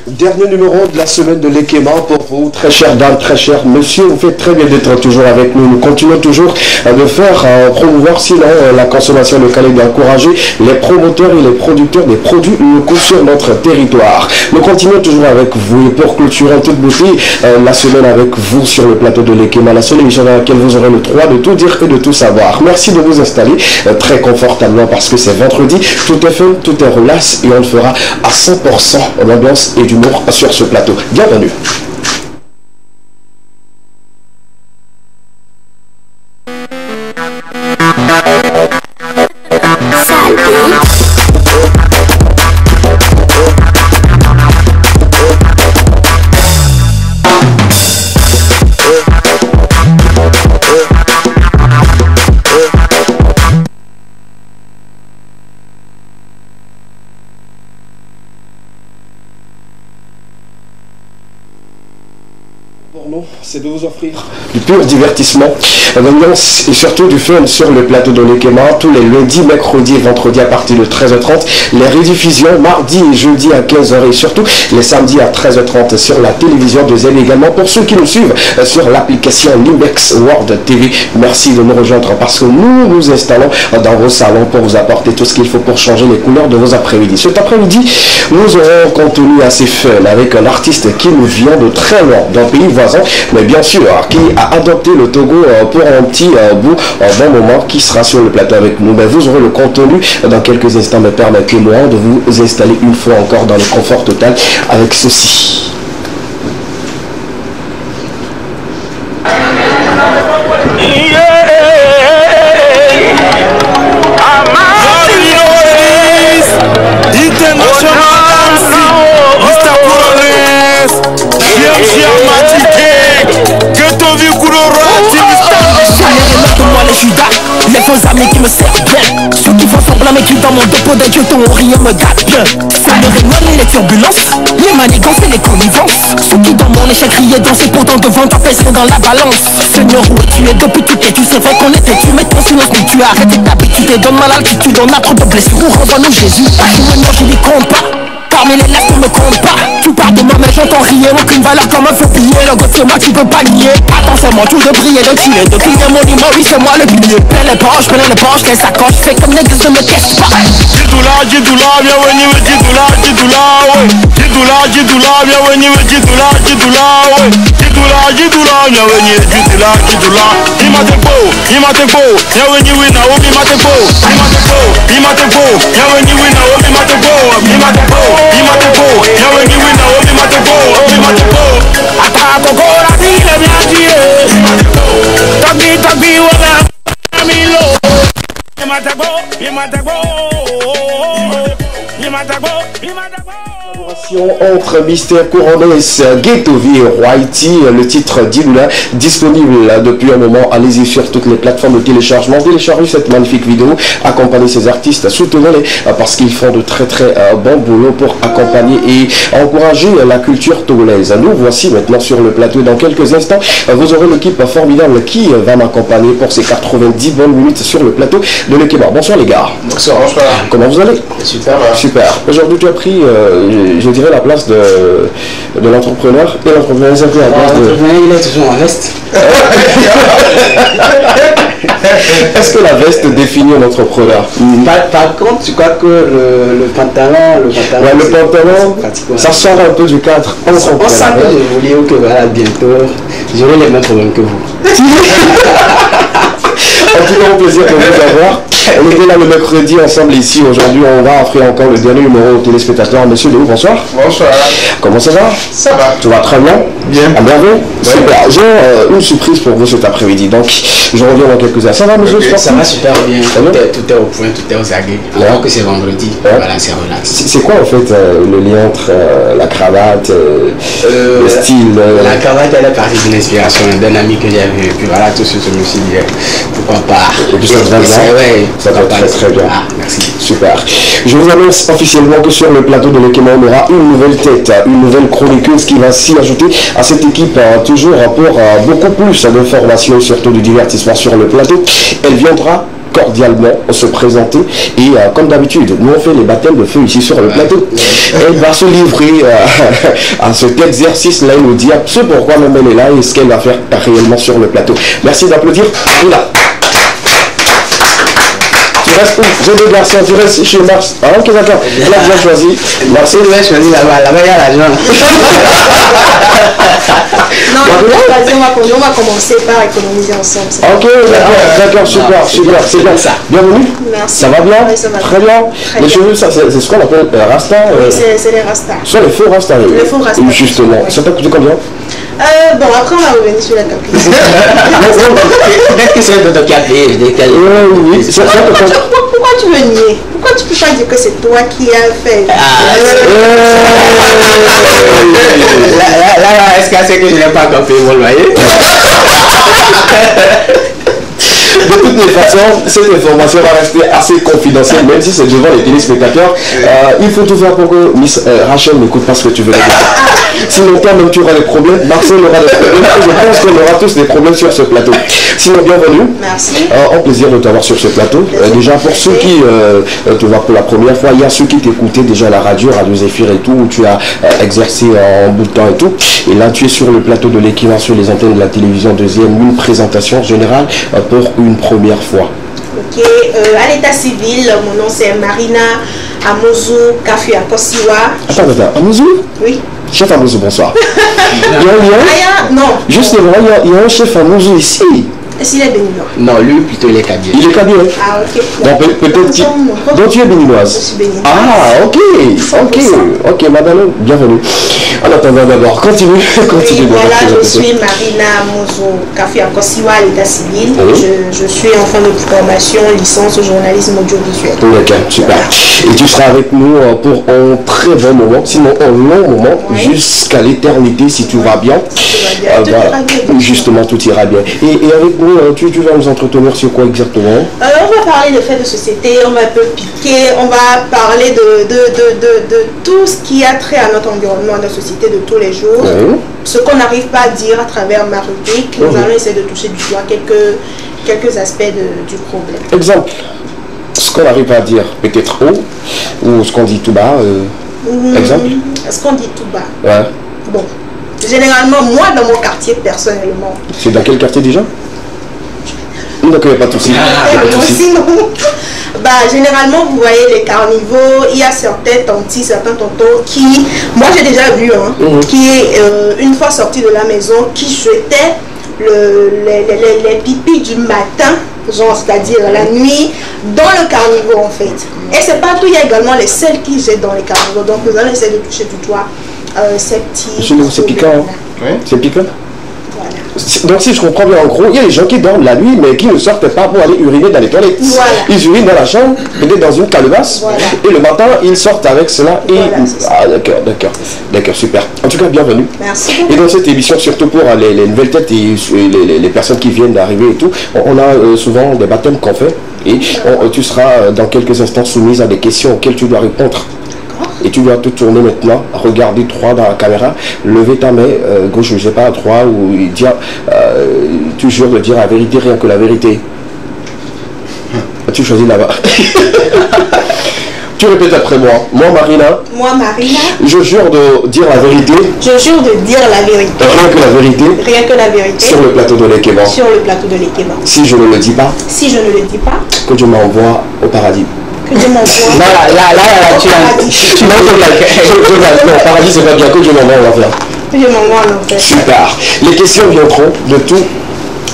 Dernier numéro de la semaine de l'Ekema pour vous, très chères dames, très chers messieurs. Vous faites très bien d'être toujours avec nous. Nous continuons toujours de faire promouvoir sinon la consommation locale et d'encourager les promoteurs et les producteurs des produits locaux sur notre territoire. Nous continuons toujours avec vous et pour clôturer en toute beauté la semaine avec vous sur le plateau de l'Ekema, la seule émission dans laquelle vous aurez le droit de tout dire et de tout savoir. Merci de vous installer très confortablement parce que c'est vendredi. Tout est fun, tout est relax et on le fera à 100% l'ambiance et d'humour sur ce plateau. Bienvenue. Pour nous, c'est de vous offrir du pur divertissement, l'ambiance et surtout du fun sur le plateau de l'Ekema tous les lundis, mercredis et vendredis à partir de 13h30, les rediffusions mardi et jeudi à 15h et surtout les samedis à 13h30 sur la télévision de Zen également. Pour ceux qui nous suivent sur l'application Limbex World TV, merci de nous rejoindre parce que nous nous installons dans vos salons pour vous apporter tout ce qu'il faut pour changer les couleurs de vos après-midi. Cet après-midi, nous aurons un contenu assez fun avec un artiste qui nous vient de très loin, d'un pays voisin, mais bien sûr, qui a adopté le Togo pour un petit bout, un bon moment, qui sera sur le plateau avec nous. Mais vous aurez le contenu dans quelques instants, mais permettez-moi de vous installer une fois encore dans le confort total avec ceci. Les faux amis qui me servent bien, ceux qui font semblant mais qui dans mon dépôt d'un Dieu dont rien me gâte bien. C'est le réunion et les turbulences, les manigances et les connivences. Ceux qui dans mon échec riaient dansaient pourtant devant ta pèserait dans la balance. Seigneur, où es-tu es depuis tout et tu sais vrai qu'on était tu, mais ton silence mais tu as arrêté d'habitude et donne mal à l'altitude, on a trop de blessures, renvoie-nous Jésus. Moi je n'y compte pas. Parmi les lettres, on me compte pas. Tu parles de moi, mais j'entends rien. Aucune valeur comme un faux billet. Le goût c'est moi, tu peux pas nier. Attends, c'est moi, tout de briller, de tirer. De crier mon monument, oui, c'est moi le pilier. Plein les poches, qu'elle s'accroche. Fais comme l'église, ne me teste pas. Jidoula, viens venir, Jidoula, ouais. Jidoula, viens venir, Jidoula, ouais. Jidoula, viens venir, Jidoula. Il m'a tempo, viens venir, oui, Naomi, il m'a tempo. Il m'a tempo, viens venir, oui, Naomi, il m'a tempo. Il m'a tempo, viens venir, oui, Naomi, il m'a tempo. Attends, Coco, la vie, le bien tiré. Toki, voilà, Milo. Il m'a tempo. Entre Mystère Couronnès, Ghetto Vie et Royalty, le titre d'Iloula, disponible depuis un moment. Allez-y sur toutes les plateformes de téléchargement. Téléchargez cette magnifique vidéo, accompagnez ces artistes, soutenez-les parce qu'ils font de très bon boulot pour accompagner et encourager la culture togolaise. Nous voici maintenant sur le plateau. Dans quelques instants, vous aurez l'équipe formidable qui va m'accompagner pour ces 90 bonnes minutes sur le plateau de l'Ekema. Bonsoir les gars. Bonsoir. Comment vous allez? Super. Super. Aujourd'hui tu as pris, je dirais, la place de l'entrepreneur et l'entrepreneur est un peu à la place de... L'entrepreneur, il est toujours en veste. Est-ce que la veste définit un entrepreneur? Par contre, tu crois que le pantalon... Ouais, le pantalon, ça sort un peu du cadre. On sent que je voulais que voilà, bientôt, j'aurai les mêmes problèmes que vous. En tout cas, un plaisir de vous avoir. On était là le mercredi ensemble ici. Aujourd'hui, on va offrir encore le dernier numéro aux téléspectateurs. Monsieur Léo, bonsoir. Bonsoir. Comment ça va? Ça va. Tu vas très bien? Bien. À merveille? Ouais. Super. J'ai une surprise pour vous cet après-midi. Donc, je reviens dans quelques heures. Ça va, monsieur? Okay. Ça va super bien. Ça va? Tout est au point, tout est aux aguets. Alors que c'est vendredi. Ouais. Voilà, c'est relax. C'est quoi en fait le lien entre la cravate, le style La cravate, elle est partie d'une inspiration d'un ami que j'ai vu. Et puis voilà, tout ce que je me suis dit, pourquoi pas. Et puis ça te va bien? Ouais, ça va très bien. Ah, merci. Super. Je vous annonce officiellement que sur le plateau de l'Ekema, on aura une nouvelle tête, une nouvelle chroniqueuse qui va s'y ajouter à cette équipe, toujours pour beaucoup plus d'informations et surtout du divertissement sur le plateau. Elle viendra cordialement se présenter et comme d'habitude, nous on fait les baptêmes de feu ici sur le plateau. Elle va se livrer à cet exercice-là et nous dire ce pourquoi même elle est là et ce qu'elle va faire réellement sur le plateau. Merci d'applaudir. Là. Tu restes où? J'ai deux garçons, tu restes chez Mars. Ah ok d'accord, elle a bien choisi. Merci de m'avoir choisi là-bas, là-bas il y a l'argent. Non, on va commencer par économiser ensemble. Ok, d'accord, super, c'est bien ça. Bienvenue. Merci. Ça va bien? Oui, ça va très bien. Les cheveux, c'est ce qu'on appelle rasta. Oui, c'est les rastas. Ce sont les faux rastas. Les faux rastas. Justement. Ça t'a coûté combien? Bon, après on va revenir sur la tapis. Peut-être que c'est d'autres qui a payé. Oui, pourquoi tu veux nier? Pourquoi tu peux pas dire que c'est toi qui as fait? Là, est-ce que c'est que je n'ai pas encore payé mon loyer? De toutes les façons, cette information va rester assez confidentielle, même si c'est devant les téléspectateurs. Il faut tout faire pour que Miss Rachel n'écoute pas ce que tu veux dire. Sinon, toi-même, tu auras des problèmes. Marcel aura des problèmes. Je pense qu'on aura tous des problèmes sur ce plateau. Sinon, bienvenue. Merci. Un plaisir de t'avoir sur ce plateau. Déjà, pour ceux qui te voient pour la première fois, il y a ceux qui t'écoutaient déjà à la radio Zéphyr et tout, où tu as exercé en bout de temps et tout. Et là, tu es sur le plateau de l'Équivalent sur les antennes de la télévision deuxième, une présentation générale pour une première fois. Ok, à l'état civil, mon nom c'est Marina Amouzou Kafia Kosiwa. Attends, Amouzou? Oui. Chef Amouzou, bonsoir. Non. Justement, il y a un chef Amouzou ici. Est-ce qu'il est béninois? Non, lui plutôt il est kabyle. Il est kabyle. Ah ok. Donc peut-être donc tu es béninoise. Je suis béninoise. Ah ok, madame, bienvenue. En attendant d'abord, continue. Oui, voilà, je suis Marina Amouzou Kafia Kosiwa à l'état civil. Je suis en fin de formation, licence au journalisme audiovisuel. Ok, super. Et tu seras avec nous pour un très bon moment, sinon un long moment, jusqu'à l'éternité si tout va bien. Justement, tout ira bien. Et avec nous, tu vas nous entretenir sur quoi exactement? On va parler de faits de société, on va un peu piquer, on va parler de tout ce qui a trait à notre environnement, à notre société de tous les jours. Ce qu'on n'arrive pas à dire à travers ma rubrique, nous allons essayer de toucher du doigt quelques aspects du problème. Exemple, ce qu'on n'arrive pas à dire peut-être haut, ou ce qu'on dit tout bas. Exemple? Ce qu'on dit tout bas. Ouais. Bon. Généralement, moi, dans mon quartier, personnellement. C'est dans quel quartier déjà? Donc, il n'y a pas de souci. Généralement, vous voyez les carnivores, il y a certains tantis, certains tontons qui, moi j'ai déjà vu, qui une fois sortis de la maison, qui jetaient les pipis du matin, genre c'est-à-dire la nuit, dans le carnivore en fait. Et c'est pas tout, il y a également les sels qui jettent dans les carnivores. Donc nous allons essayer de toucher du doigt ces petits... C'est piquant, c'est piquant. Voilà. Donc si je comprends bien, en gros, il y a des gens qui dorment la nuit mais qui ne sortent pas pour aller uriner dans les toilettes. Voilà. Ils urinent dans la chambre, peut-être dans une calebasse, et le matin ils sortent avec cela et... Voilà, d'accord, super. En tout cas, bienvenue. Merci. Et dans cette émission, surtout pour les nouvelles têtes et les personnes qui viennent d'arriver et tout, on a souvent des baptêmes qu'on fait et tu seras dans quelques instants soumise à des questions auxquelles tu dois répondre. Et tu dois te tourner maintenant, regarder droit dans la caméra, lever ta main gauche, je ne sais pas, à droite, ou dire, tu jures de dire la vérité, rien que la vérité. Tu choisis là-bas. Tu répètes après moi. Moi, Marina. Moi, Marina. Je jure de dire la vérité. Je jure de dire la vérité. Rien que la vérité. Rien que la vérité. Sur le plateau de l'Équéban. Sur le plateau de l'Équéban. Si je ne le dis pas. Si je ne le dis pas. Que Dieu m'envoie au paradis. Que Dieu m'envoie. Non, paradis c'est pas bien, que Dieu m'envoie en enfer. Que Dieu m'envoie en enfer. Super. Les questions viendront de tous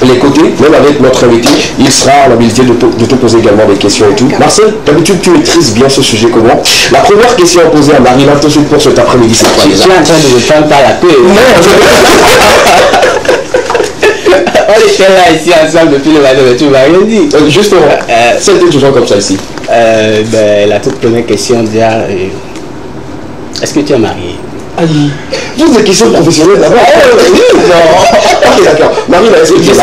les côtés, même avec notre invité. Il sera en habilité de te poser également des questions et tout. Marcel, d'habitude tu maîtrises bien ce sujet comment? La première question posée à Marina tout de suite pour cet après-midi, c'est quoi? Je suis en train de me prendre par la queue. On était là ici ensemble depuis le matin, mais tu m'as rien dit. Justement, c'était toujours comme ça ici. La toute première question déjà, est-ce que tu es marié? Aïe, pose des questions professionnelles d'abord. Ok, d'accord. Marina, je sais que il y a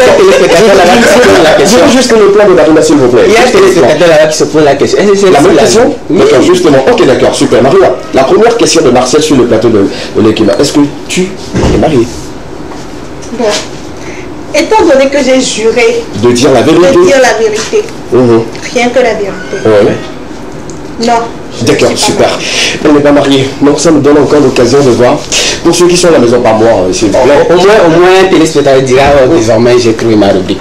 un téléspectateur là-bas qui se pose la question. Je veux juste le plan de Marina, s'il vous plaît. Il y a un téléspectateur là-bas qui se pose la question. La même question? D'accord, justement. Ok, d'accord, super. Marina, la première question de Marcel sur le plateau de l'Équéban. Est-ce que tu es marié? Bon. Étant donné que j'ai juré de dire la vérité. Rien que la vérité. Ouais. Non. D'accord, super. On n'est pas mariés. Donc ça me donne encore l'occasion de voir. Pour ceux qui sont à la maison, pas moi, s'il vous plaît. Au moins, un téléspectateur dira désormais j'ai trouvé ma rubrique.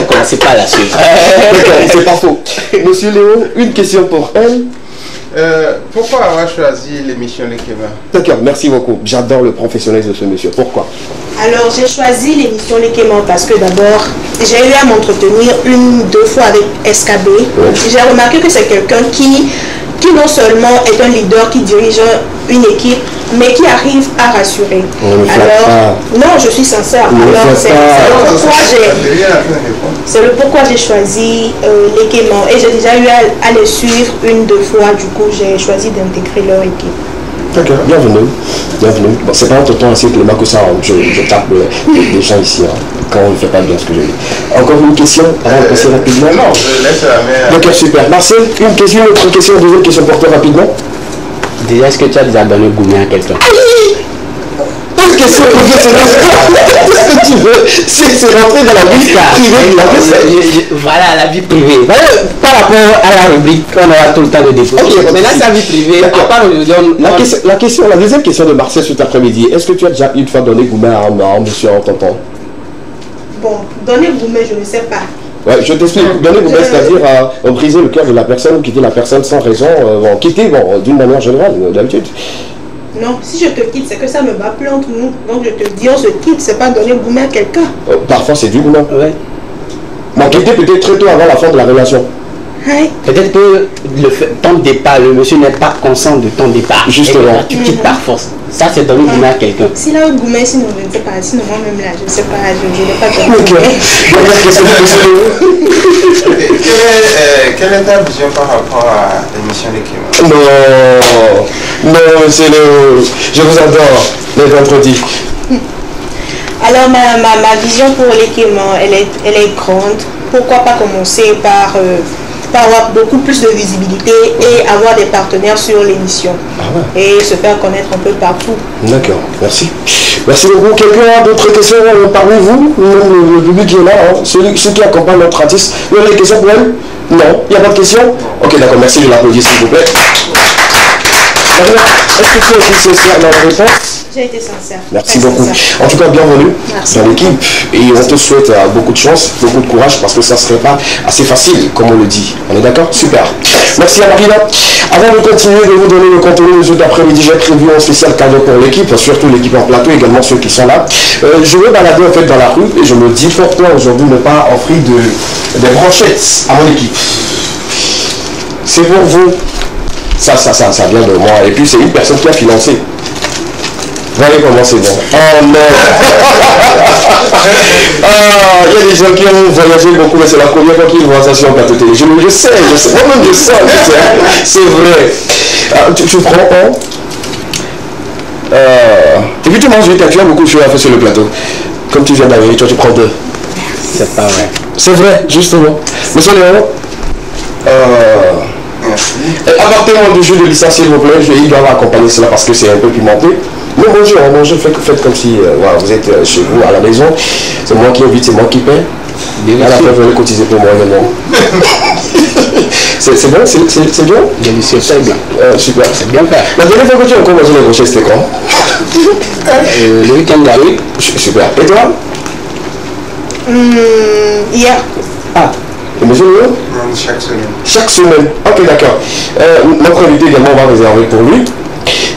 Commencez pas à la suivre. D'accord, c'est pas faux. Monsieur Léo, une question pour elle. Pourquoi avoir choisi l'émission Les Kémas? D'accord, merci beaucoup. J'adore le professionnalisme de ce monsieur. Pourquoi? Alors, j'ai choisi l'émission Les Kémans parce que d'abord, j'ai eu à m'entretenir 1-2 fois avec SKB. J'ai remarqué que c'est quelqu'un qui non seulement est un leader qui dirige une équipe, mais qui arrive à rassurer. Alors, non, je suis sincère. Alors, c'est le pourquoi j'ai choisi Les Kémans. Et j'ai déjà eu à les suivre 1-2 fois. Du coup, j'ai choisi d'intégrer leur équipe. D'accord, bienvenue. Bienvenue. Bon, c'est pas un temps assez Clément que ça, je tape les gens ici, hein, quand on ne fait pas bien ce que je dis. Encore une question avant de passer rapidement? Non, je laisse la main. D'accord, super. Marcel, une question, une autre question, deuxième question pour toi rapidement. Déjà, est-ce que tu as déjà donné gourmet à quelqu'un? Une question qu'est-ce que tu veux? C'est rentrer dans la vie privée. Voilà, la vie privée. Par rapport à la rubrique, on aura tout le temps de défaut. Maintenant, sa vie privée, à part la deuxième question de Marcel cet après-midi. Est-ce que tu as déjà une fois donné gourmet à un monsieur en tonton? Bon, donner gourmet, je ne sais pas. Ouais, je t'explique. Donner gourmet, c'est-à-dire briser le cœur de la personne ou quitter la personne sans raison. Quitter, d'une manière générale, d'habitude. Non, si je te quitte, c'est que ça me bat plus entre nous. Donc je te dis, on se quitte, c'est pas donner gourmet à quelqu'un. Parfois, c'est du gourmet. Ouais. Quitter peut-être très tôt avant la fin de la relation. Ouais. Peut-être que ton départ, le monsieur n'est pas conscient de ton départ. Justement. Tu quittes par force. Ça, c'est donner gourmet à quelqu'un. S'il a un gourmet, sinon je ne sais pas. Sinon moi-même là, je ne sais pas, je n'ai pas de gourmet. Quelle est ta vision par rapport à l'émission Les Kémas? Non, c'est je vous adore, les vendredis. Alors ma vision pour Les Kémans, elle est grande. Pourquoi pas commencer par avoir beaucoup plus de visibilité et avoir des partenaires sur l'émission. Et se faire connaître un peu partout. D'accord, merci. Merci beaucoup. Quelqu'un a d'autres questions parmi vous? Le public qui est là, hein. Ceux qui accompagnent notre artiste. Vous avez des questions pour elle? Non, il n'y a pas de questions? Ok, d'accord, merci, je l'applaudis s'il vous plaît. Est-ce que tu as été sincère dans la réponse? J'ai été sincère. Merci beaucoup. En tout cas, bienvenue dans l'équipe. Et on te souhaite beaucoup de chance, beaucoup de courage, parce que ça ne serait pas assez facile, comme on le dit. On est d'accord? Super. Merci à Marina. Avant de continuer de vous donner le contenu de cet après-midi, j'ai prévu un spécial cadeau pour l'équipe, surtout l'équipe en plateau, également ceux qui sont là. Je vais balader en fait dans la rue et je me dis pourquoi aujourd'hui ne pas offrir des brochettes à mon équipe. C'est pour vous. Ça vient de moi. Et puis c'est une personne qui a financé. Vous voyez comment c'est bon. Oh non. Il y a des gens qui ont voyagé beaucoup, mais c'est la première fois qu'ils voient ça sur un plateau télé. Je sais. Moi-même je sais. C'est vrai. Tu prends un. Et puis tu manges vite, tu as beaucoup de choses à faire sur le plateau. Comme tu viens d'arriver, toi tu prends 2. C'est pas vrai. C'est vrai, justement. Monsieur Léon, apportez-moi du jus de licence s'il vous plaît. Il doit accompagner cela parce que c'est un peu pimenté. Mais mangez, faites comme si voilà, vous êtes chez vous à la maison. C'est moi qui invite, c'est moi qui paie. À la fin, vous allez cotiser pour moi également. C'est bon, c'est bien. Délicieux, c'est bien. Super. C'est bien fait. La dernière fois que tu as encore mangé les brochettes, c'était quand? Le week-end dernier. Super. Et toi? Hier. Ah. Et monsieur Léon? Chaque semaine. Chaque semaine. Ok, d'accord. Notre invité également, on va réserver pour lui.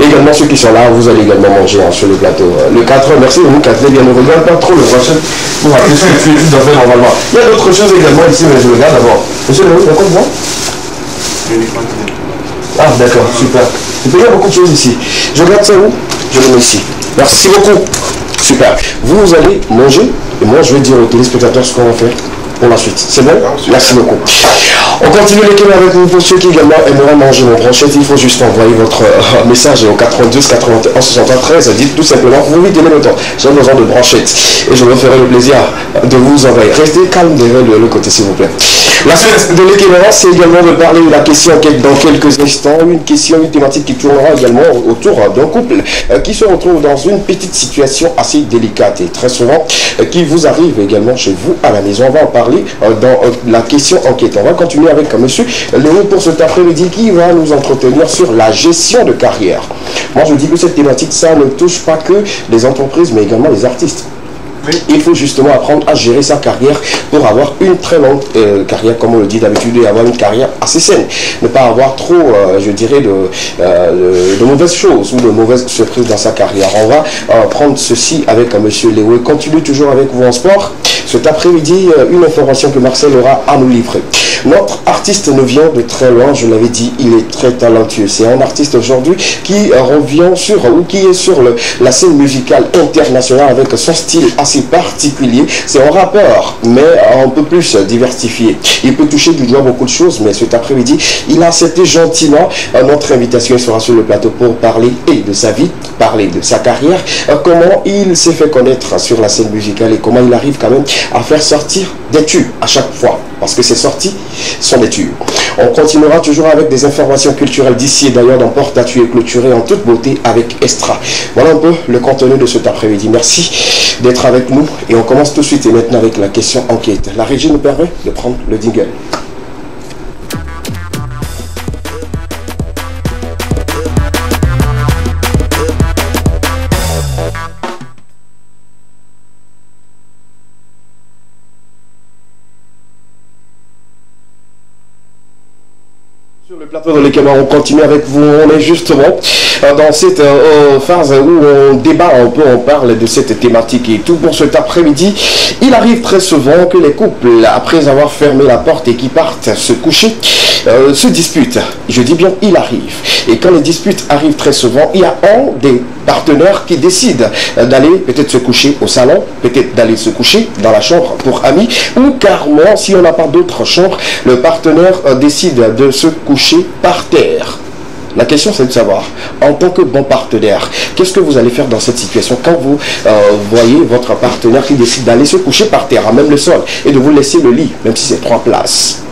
Et également ceux qui sont là, vous allez également manger sur le plateau. Le 4, merci, vous 4 bien, ne regarde pas trop le prochain pour rappeler ce que tu dois faire normalement. Il y a d'autres choses également ici, mais je regarde d'abord. Monsieur Léon, d'accord moi? Ah d'accord, super. Il y a beaucoup de choses ici. Je regarde ça où? Je le mets ici. Merci beaucoup. Super. Vous allez manger et moi je vais dire aux téléspectateurs ce qu'on va faire pour la suite. C'est bon? Merci beaucoup. On continue les questions avec vous. Pour ceux qui également aimeraient manger mon brochette, il faut juste envoyer votre message au 92 91 73. Dites tout simplement, vous tenez le temps. J'ai besoin de brochettes et je me ferai le plaisir de vous envoyer. Restez calme derrière le côté, s'il vous plaît. La suite de l'équilibre, c'est également de parler de la question dans quelques instants. Une thématique qui tournera également autour d'un couple qui se retrouve dans une petite situation assez délicate et très souvent qui vous arrive également chez vous à la maison. On va en parler dans la question enquête. On va continuer avec monsieur Léo pour cet après-midi qui va nous entretenir sur la gestion de carrière. Moi, je dis que cette thématique, ça ne touche pas que les entreprises, mais également les artistes. Oui. Il faut justement apprendre à gérer sa carrière pour avoir une très longue carrière, comme on le dit d'habitude, et avoir une carrière assez saine. Ne pas avoir trop, je dirais, de mauvaises choses ou de mauvaises surprises dans sa carrière. On va prendre ceci avec monsieur Léo et continue toujours avec vous en sport. Cet après-midi, une information que Marcel aura à nous livrer. Notre artiste ne vient de très loin, je l'avais dit, il est très talentueux. C'est un artiste aujourd'hui qui revient sur, ou qui est sur la scène musicale internationale avec son style assez particulier. C'est un rappeur, mais un peu plus diversifié. Il peut toucher du doigt beaucoup de choses, mais cet après-midi, il a accepté gentiment notre invitation. Il sera sur le plateau pour parler de sa vie, parler de sa carrière, comment il s'est fait connaître sur la scène musicale et comment il arrive quand même à faire sortir des tubes à chaque fois. Parce que ces sorties sont des tubes. On continuera toujours avec des informations culturelles d'ici et d'ailleurs dans Porte à Tuer clôturé en toute beauté avec Estra. Voilà un peu le contenu de cet après-midi. Merci d'être avec nous et on commence tout de suite et maintenant avec la question enquête. La régie nous permet de prendre le jingle. Le plateau de l'équilibre, on continue avec vous. On est justement dans cette phase où on débat un peu, on parle de cette thématique et tout pour cet après-midi. Il arrive très souvent que les couples, après avoir fermé la porte et qui partent se coucher, se disputent. Je dis bien il arrive. Et quand les disputes arrivent très souvent, il y a un des partenaires qui décide d'aller peut-être se coucher au salon, peut-être d'aller se coucher dans la chambre pour amis, ou carrément, si on n'a pas d'autre chambre, le partenaire décide de se coucher par terre. La question, c'est de savoir, en tant que bon partenaire, qu'est-ce que vous allez faire dans cette situation quand vous voyez votre partenaire qui décide d'aller se coucher par terre, à même le sol, et de vous laisser le lit, même si c'est 3 places.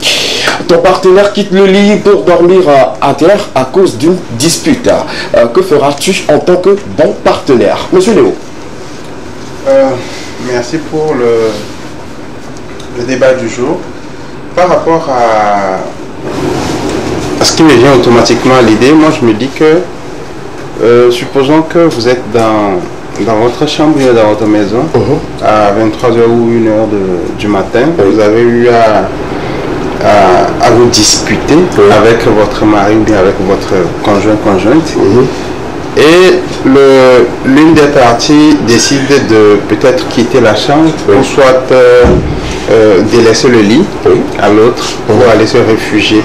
Ton partenaire quitte le lit pour dormir à terre à cause d'une dispute. Que feras-tu en tant que bon partenaire? Monsieur Léo. Merci pour le débat du jour. Par rapport à ce qui me vient automatiquement à l'idée, moi je me dis que supposons que vous êtes dans votre chambre, dans votre maison, à 23h ou 1h du matin, vous avez eu à vous disputer avec votre mari ou bien avec votre conjointe. Et l'une des parties décide de peut-être quitter la chambre ou soit délaisser le lit à l'autre pour aller se réfugier,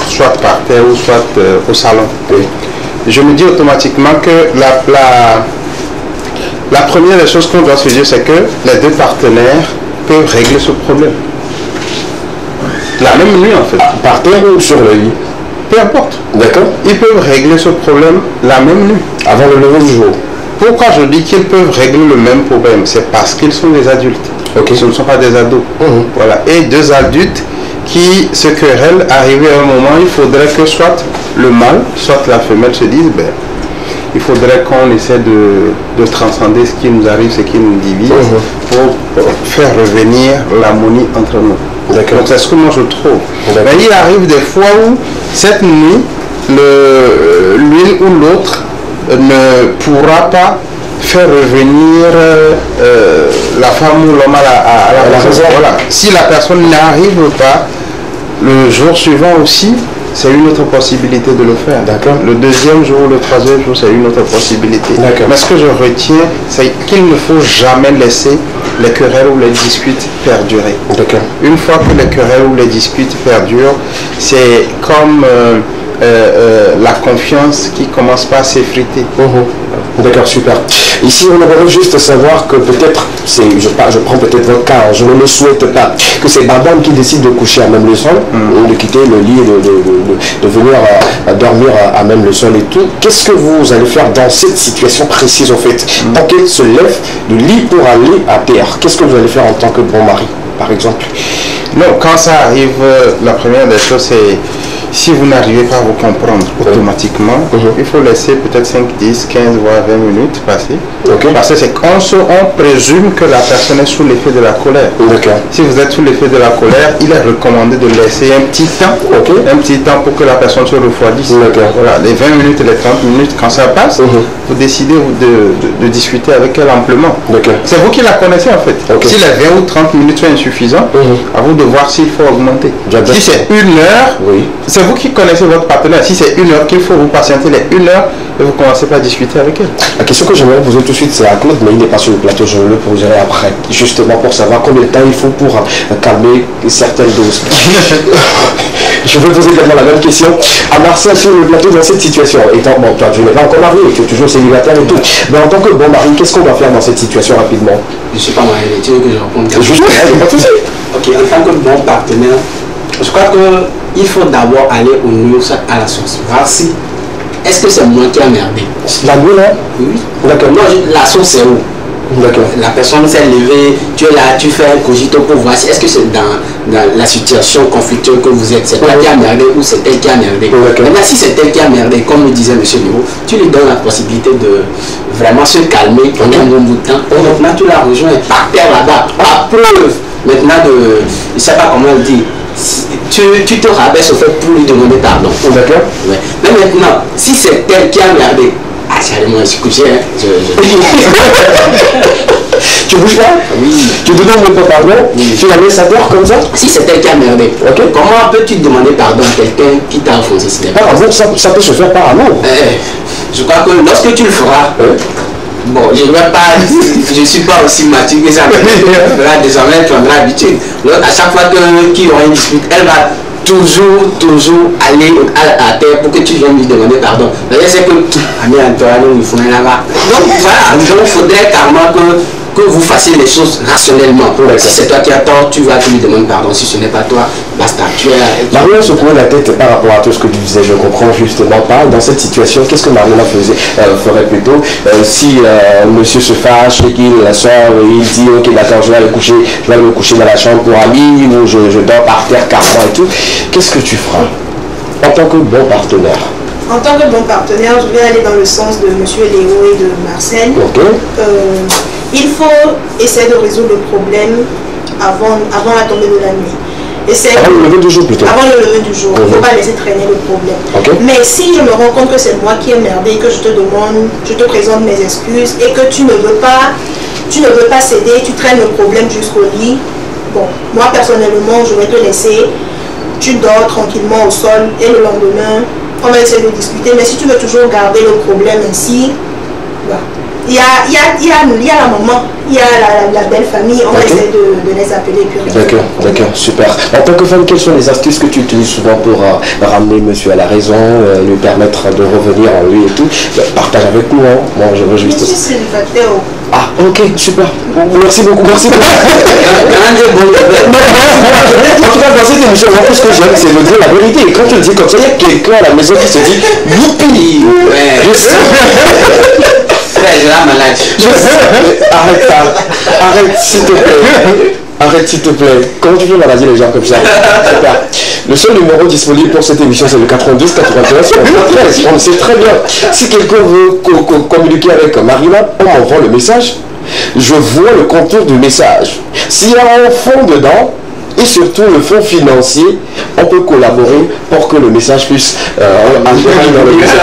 soit par terre ou soit au salon. Je me dis automatiquement que la première des choses qu'on doit se dire, c'est que les deux partenaires peuvent régler ce problème. La même nuit en fait. Par terre ou sur le lit? Peu importe. D'accord. Ils peuvent régler ce problème la même nuit. Avant le lever du jour. Pourquoi je dis qu'ils peuvent régler le même problème? C'est parce qu'ils sont des adultes. Ce ne sont pas des ados. Voilà. Et deux adultes qui se querellent, arrivé à un moment, il faudrait que soit le mâle, soit la femelle se disent, il faudrait qu'on essaie de transcender ce qui nous arrive, ce qui nous divise, pour faire revenir l'harmonie entre nous. Donc c'est ce que moi je trouve. Mais il arrive des fois où cette nuit, l'une ou l'autre ne pourra pas faire revenir la femme ou l'homme à la maison. Voilà. Si la personne n'arrive pas, le jour suivant aussi, c'est une autre possibilité de le faire. Le deuxième jour, le troisième jour, c'est une autre possibilité. Mais ce que je retiens, c'est qu'il ne faut jamais laisser les querelles ou les disputes perdurer. Une fois que les querelles ou les disputes perdurent, c'est comme la confiance qui commence pas à s'effriter. D'accord, super. Ici, on aimerait juste savoir que peut-être, je prends peut-être votre cas, je ne le souhaite pas, que c'est madame qui décide de coucher à même le sol, de quitter le lit et de venir dormir à même le sol et tout. Qu'est-ce que vous allez faire dans cette situation précise en fait? Tant qu'elle se lève du lit pour aller à terre, qu'est-ce que vous allez faire en tant que bon mari, par exemple? Non, quand ça arrive, la première des choses, c'est si vous n'arrivez pas à vous comprendre automatiquement, il faut laisser peut-être 5, 10, 15, voire 20 minutes passer. Parce que c'est on présume que la personne est sous l'effet de la colère. Si vous êtes sous l'effet de la colère, il est recommandé de laisser un petit temps, un petit temps pour que la personne se refroidisse. Voilà, les 20 minutes et les 30 minutes, quand ça passe, vous décidez de discuter avec elle amplement. C'est vous qui la connaissez en fait. Si les 20 ou 30 minutes sont insuffisants, à vous de voir s'il faut augmenter. Si c'est 1 heure, c'est vous qui connaissez votre partenaire. Si c'est 1 heure qu'il faut vous patienter les 1 heure et vous commencez pas à discuter avec elle. La question que j'aimerais poser tout de suite, c'est à Claude, mais il n'est pas sur le plateau, je le poserai après. Justement pour savoir combien de temps il faut pour calmer certaines doses. Je vais poser également la même question à Marcel sur le plateau dans cette situation. Étant, bon, toi, tu n'es pas encore marié, tu es toujours célibataire et tout. Mais en tant que bon mari, qu'est-ce qu'on doit faire dans cette situation rapidement? Je ne suis pas marié, tu veux que je réponde? Juste, pas de souci. Ok, en tant que bon partenaire, je crois qu'il faut d'abord aller au NURS à la source. Voir si, est-ce que c'est moi qui a merdé? La nuit là? Oui. D'accord. Non, la source c'est où? D'accord. La personne s'est levée, tu es là, tu fais un cogito pour voir si est-ce que c'est dans la situation conflictuelle que vous êtes, c'est toi qui a merdé ou c'est elle qui a merdé. Maintenant, si c'est elle qui a merdé, comme le disait M. Niveau, tu lui donnes la possibilité de vraiment se calmer pendant un bon bout de temps. Et maintenant, tu la rejoins par terre là-bas, à preuve maintenant de, je ne sais pas comment le dire. Tu te rabaisses au fait pour lui demander pardon. D'accord. Ouais. Mais maintenant, si c'est elle qui a merdé, sérieusement, je suis couché. Tu bouges pas? Oui. Tu te demandes pas pardon? Tu la laisses à terre comme ça? Si c'est elle qui a merdé, comment peux-tu demander pardon à quelqu'un qui t'a offensé? Par amour, ça peut se faire par amour. Je crois que lorsque tu le feras, bon, je ne vais pas, je ne suis pas aussi mature que ça, mais désormais tu prendras l'habitude. À chaque fois qu'il y aura une dispute, elle va toujours aller à terre pour que tu viennes lui demander pardon. D'ailleurs, c'est que, ami Antoine, il faut un là-bas. Donc voilà, il faudrait carrément que vous fassiez les choses rationnellement. Si c'est toi qui as tort, tu vas lui demander pardon. Si ce n'est pas toi, basta. Marion se prenait la tête par rapport à tout ce que tu disais, je comprends justement pas. Dans cette situation, qu'est-ce que Marion ferait plutôt si monsieur se fâche et qu'il sort, il dit ok d'accord, je vais me coucher dans la chambre pour amis ou je dors par terre carrément et tout. Qu'est-ce que tu feras en tant que bon partenaire? En tant que bon partenaire, je vais aller dans le sens de M. Léo et de Marcel. Il faut essayer de résoudre le problème avant la tombée de la nuit. Avant le lever du jour plutôt. Avant le lever du jour. Il ne faut pas laisser traîner le problème. Mais si je me rends compte que c'est moi qui ai merdé, que je te présente mes excuses et que tu ne veux pas céder, tu traînes le problème jusqu'au lit, bon, moi personnellement, je vais te laisser, tu dors tranquillement au sol et le lendemain, on va essayer de discuter. Mais si tu veux toujours garder le problème ainsi, bah, il y a la maman, il y a la belle famille, on va essayer de les appeler. D'accord, super. En tant que femme, quelles sont les astuces que tu utilises souvent pour ramener monsieur à la raison, lui permettre de revenir en lui et tout? Partage avec nous, hein. Moi, je veux juste... Je suis célibataire. Ah, ok, super. Merci beaucoup. En tout cas, dans cette émission, moi, tout ce que j'aime, c'est de dire la vérité. Et quand tu le dis comme ça, il y a quelqu'un à la maison qui se dit youpi. Je sais. J'ai la maladie. Arrête ça. Arrête, s'il te plaît. Arrête, s'il te plaît. Comment tu fais maladier les gens comme ça? Super. Le seul numéro disponible pour cette émission, c'est le 92 91 73. On le sait très bien. Si quelqu'un veut communiquer avec Marina, on envoie le message. Je vois le contour du message. S'il y a un fond dedans, et surtout le fonds financier, on peut collaborer pour que le message puisse entrer dans le message.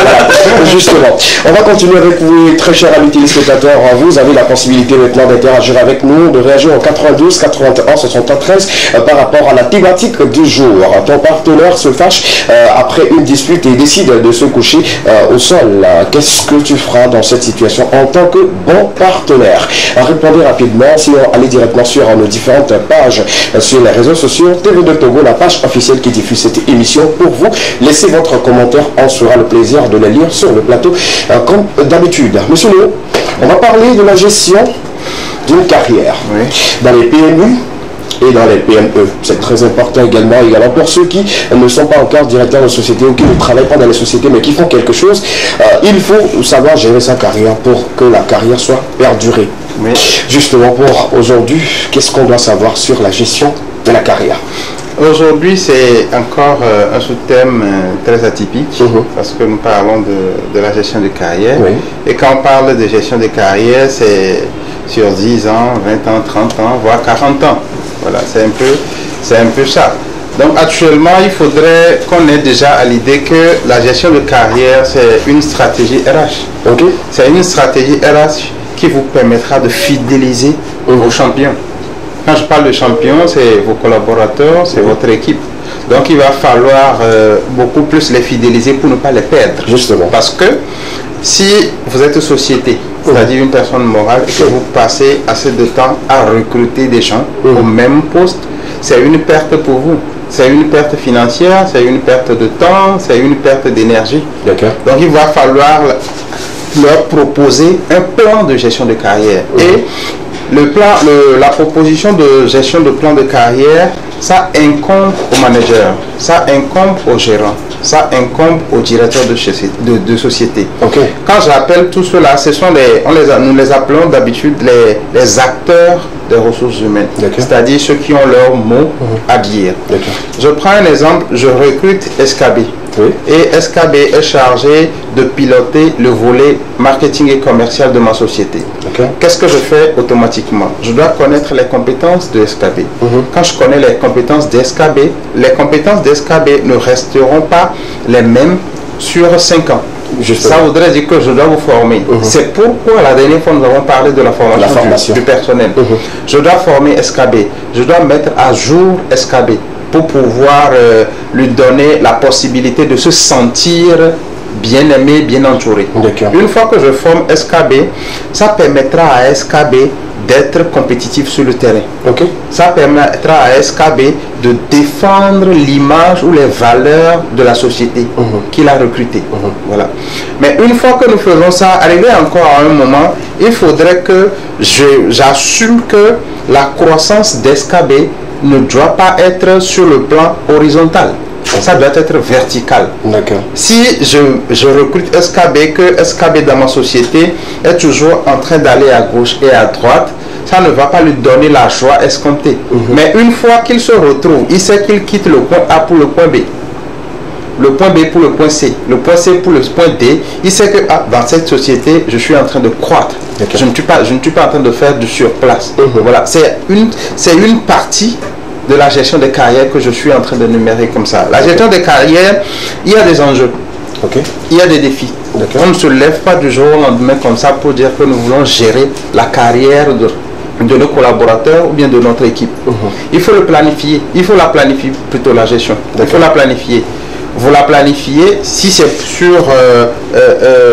Je Justement, on va continuer avec vous, très chers amis téléspectateurs. Vous avez la possibilité maintenant d'interagir avec nous, de réagir au 92 81 73 par rapport à la thématique du jour. Ton partenaire se fâche après une dispute et décide de se coucher au sol. Qu'est-ce que tu feras dans cette situation en tant que bon partenaire? Répondez rapidement, sinon allez directement sur nos différentes pages sur les réseaux sociaux. TV2 Togo, la page officielle qui diffuse cette émission pour vous. Laissez votre commentaire, on sera le plaisir de les lire sur le plateau comme d'habitude. Monsieur Léo, on va parler de la gestion d'une carrière dans les PMU et dans les PME. C'est très important également pour ceux qui ne sont pas encore directeurs de société ou qui ne travaillent pas dans les sociétés mais qui font quelque chose. Il faut savoir gérer sa carrière pour que la carrière soit perdurée. Justement, pour aujourd'hui, qu'est-ce qu'on doit savoir sur la gestion de la carrière? Aujourd'hui, c'est encore un sous-thème très atypique parce que nous parlons de la gestion de carrière. Et quand on parle de gestion de carrière, c'est sur 10 ans, 20 ans, 30 ans, voire 40 ans. Voilà, c'est un peu ça. Donc actuellement, il faudrait qu'on ait déjà à l'idée que la gestion de carrière, c'est une stratégie RH. C'est une stratégie RH qui vous permettra de fidéliser vos champions. Quand je parle de champions, c'est vos collaborateurs, c'est votre équipe. Donc il va falloir beaucoup plus les fidéliser pour ne pas les perdre. Justement. Parce que si vous êtes société, c'est-à-dire une personne morale, et que vous passez assez de temps à recruter des gens au même poste, c'est une perte pour vous. C'est une perte financière, c'est une perte de temps, c'est une perte d'énergie. Donc il va falloir leur proposer un plan de gestion de carrière. Et la proposition de gestion de plan de carrière, ça incombe au manager, ça incombe au gérant, ça incombe au directeur de société. Quand j'appelle tout cela, nous les appelons d'habitude les acteurs des ressources humaines, c'est-à-dire ceux qui ont leur mot à dire. Je prends un exemple, je recrute SKB. Et SKB est chargé de piloter le volet marketing et commercial de ma société. Qu'est-ce que je fais automatiquement? Je dois connaître les compétences de SKB. Quand je connais les compétences d'SKB, les compétences d'SKB ne resteront pas les mêmes sur 5 ans. Ça voudrait dire que je dois vous former. C'est pourquoi la dernière fois nous avons parlé de la formation du personnel. Je dois former SKB, je dois mettre à jour SKB pour pouvoir lui donner la possibilité de se sentir bien aimé, bien entouré. Une fois que je forme SKB, ça permettra à SKB d'être compétitif sur le terrain. Ça permettra à SKB de défendre l'image ou les valeurs de la société qu'il a recrutée. Voilà. Mais une fois que nous faisons ça, arrivé encore à un moment, il faudrait que j'assume que la croissance d'SKB ne doit pas être sur le plan horizontal. Ça doit être vertical. Si je recrute SKB, que SKB dans ma société est toujours en train d'aller à gauche et à droite, ça ne va pas lui donner la joie escomptée. Mais une fois qu'il se retrouve, il sait qu'il quitte le point A pour le point B. Le point B pour le point C, le point C pour le point D, il sait que dans cette société, je suis en train de croître. Je ne suis pas en train de faire du surplace. Voilà, c'est une partie de la gestion de carrière que je suis en train de numérer comme ça. La gestion de carrière, il y a des enjeux. Il y a des défis. On ne se lève pas du jour au lendemain comme ça pour dire que nous voulons gérer la carrière de nos collaborateurs ou bien de notre équipe. Il faut le planifier. Il faut la planifier plutôt, la gestion. Il faut la planifier. Vous la planifiez si c'est sur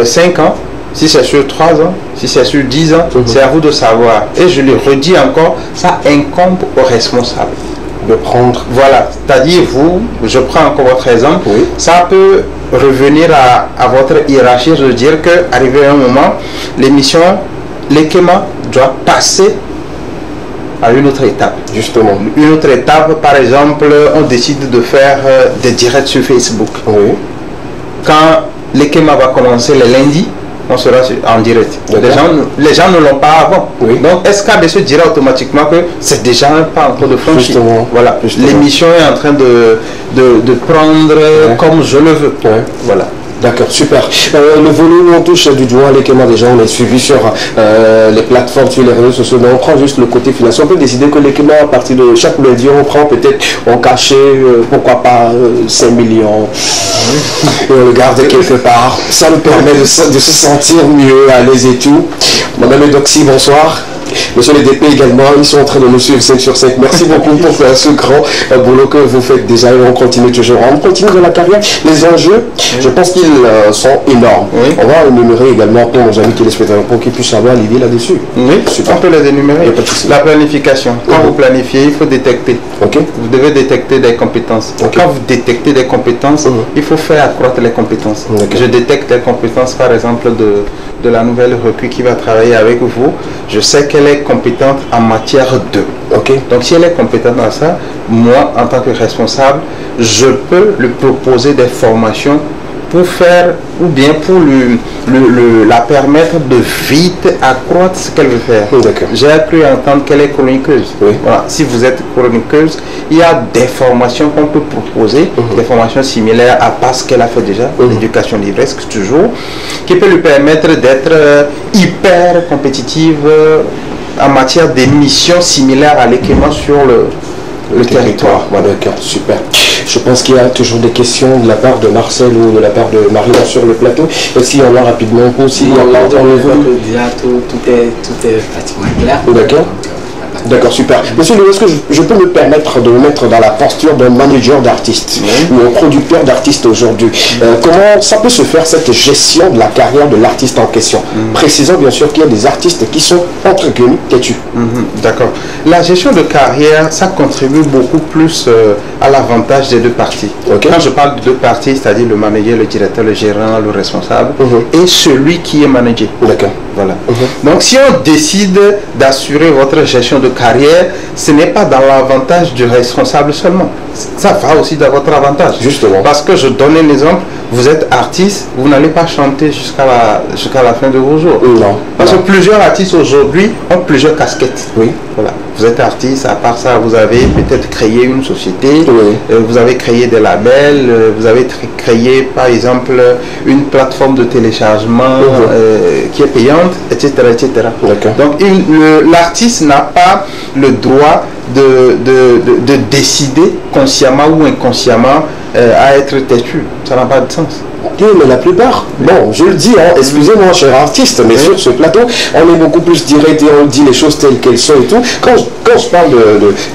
5 ans, si c'est sur 3 ans, si c'est sur 10 ans, c'est à vous de savoir. Et je le redis encore, ça incombe aux responsables de prendre. Voilà, c'est-à-dire vous, je prends encore votre exemple, ça peut revenir à votre hiérarchie de dire qu'arrivé à un moment, l'émission, l'EKEMA doit passer à une autre étape. Justement. Une autre étape, par exemple, on décide de faire des directs sur Facebook. Quand l'EKEMA va commencer le lundi, on sera en direct. Les gens ne l'ont pas avant. Donc SKB se dira automatiquement que c'est déjà un pas en train de franchir. Voilà. L'émission est en train de prendre comme je le veux. Voilà. D'accord, super. Le volet où on touche du doigt l'équipement, déjà on est suivi sur les plateformes, sur les réseaux sociaux, mais on prend juste le côté financier. On peut décider que l'équipement, à partir de chaque média, on prend peut-être, on cachait, pourquoi pas 5 millions, et on le garde quelque part. Ça nous permet de se sentir mieux à l'aise et tout. Madame Doxy, bonsoir. Monsieur le DP également, ils sont en train de nous suivre 5 sur 5. Merci beaucoup pour ce grand boulot que vous faites déjà et on continue toujours. On continue dans la carrière. Les enjeux, je pense qu'ils sont énormes. Oui. On va énumérer également pour nos amis téléspectateurs pour qu'ils puissent avoir l'idée là-dessus. Oui, super. On peut les énumérer. La planification. Quand vous planifiez, il faut détecter. Vous devez détecter des compétences. Quand vous détectez des compétences, il faut faire accroître les compétences. Je détecte les compétences, par exemple, de la nouvelle recrue qui va travailler avec vous. Je sais qu'elle est compétente en matière de. Donc si elle est compétente dans ça, moi en tant que responsable, je peux lui proposer des formations pour faire ou bien pour la permettre de vite accroître ce qu'elle veut faire. J'ai cru entendre qu'elle est chroniqueuse. Voilà. Si vous êtes chroniqueuse, il y a des formations qu'on peut proposer, des formations similaires à pas ce qu'elle a fait déjà, l'éducation livresque toujours, qui peut lui permettre d'être hyper compétitive en matière d'émissions similaires à l'équipement sur le territoire. D'accord, super. Je pense qu'il y a toujours des questions de la part de Marcel ou de la part de Marie sur le plateau. S'il y en a rapidement aussi, il y a pas en niveau. Déjà, tout est pratiquement clair. D'accord. D'accord, super. Monsieur Louis, est-ce que je peux me permettre de me mettre dans la posture d'un manager d'artiste ou un producteur d'artiste aujourd'hui? Comment ça peut se faire, cette gestion de la carrière de l'artiste en question? Précisons bien sûr qu'il y a des artistes qui sont entre guillemets têtus. D'accord. La gestion de carrière, ça contribue beaucoup plus à l'avantage des deux parties. Quand je parle de deux parties, c'est-à-dire le manager, le directeur, le gérant, le responsable et celui qui est managé. D'accord. Voilà. Donc si on décide d'assurer votre gestion de carrière, ce n'est pas dans l'avantage du responsable seulement. Ça va aussi dans votre avantage. Justement. Parce que je donne un exemple, vous êtes artiste, vous n'allez pas chanter jusqu'à la fin de vos jours. Non. Parce que plusieurs artistes aujourd'hui ont plusieurs casquettes. Oui. Voilà. Vous êtes artiste, à part ça, vous avez peut-être créé une société, vous avez créé des labels, vous avez créé par exemple une plateforme de téléchargement qui est payante, etc. etc. Donc l'artiste n'a pas le droit de décider consciemment ou inconsciemment à être têtu. Ça n'a pas de sens. Oui, mais la plupart, bon, je le dis, excusez-moi, cher artiste, mais sur ce plateau, on est beaucoup plus direct et on dit les choses telles qu'elles sont et tout. Quand je parle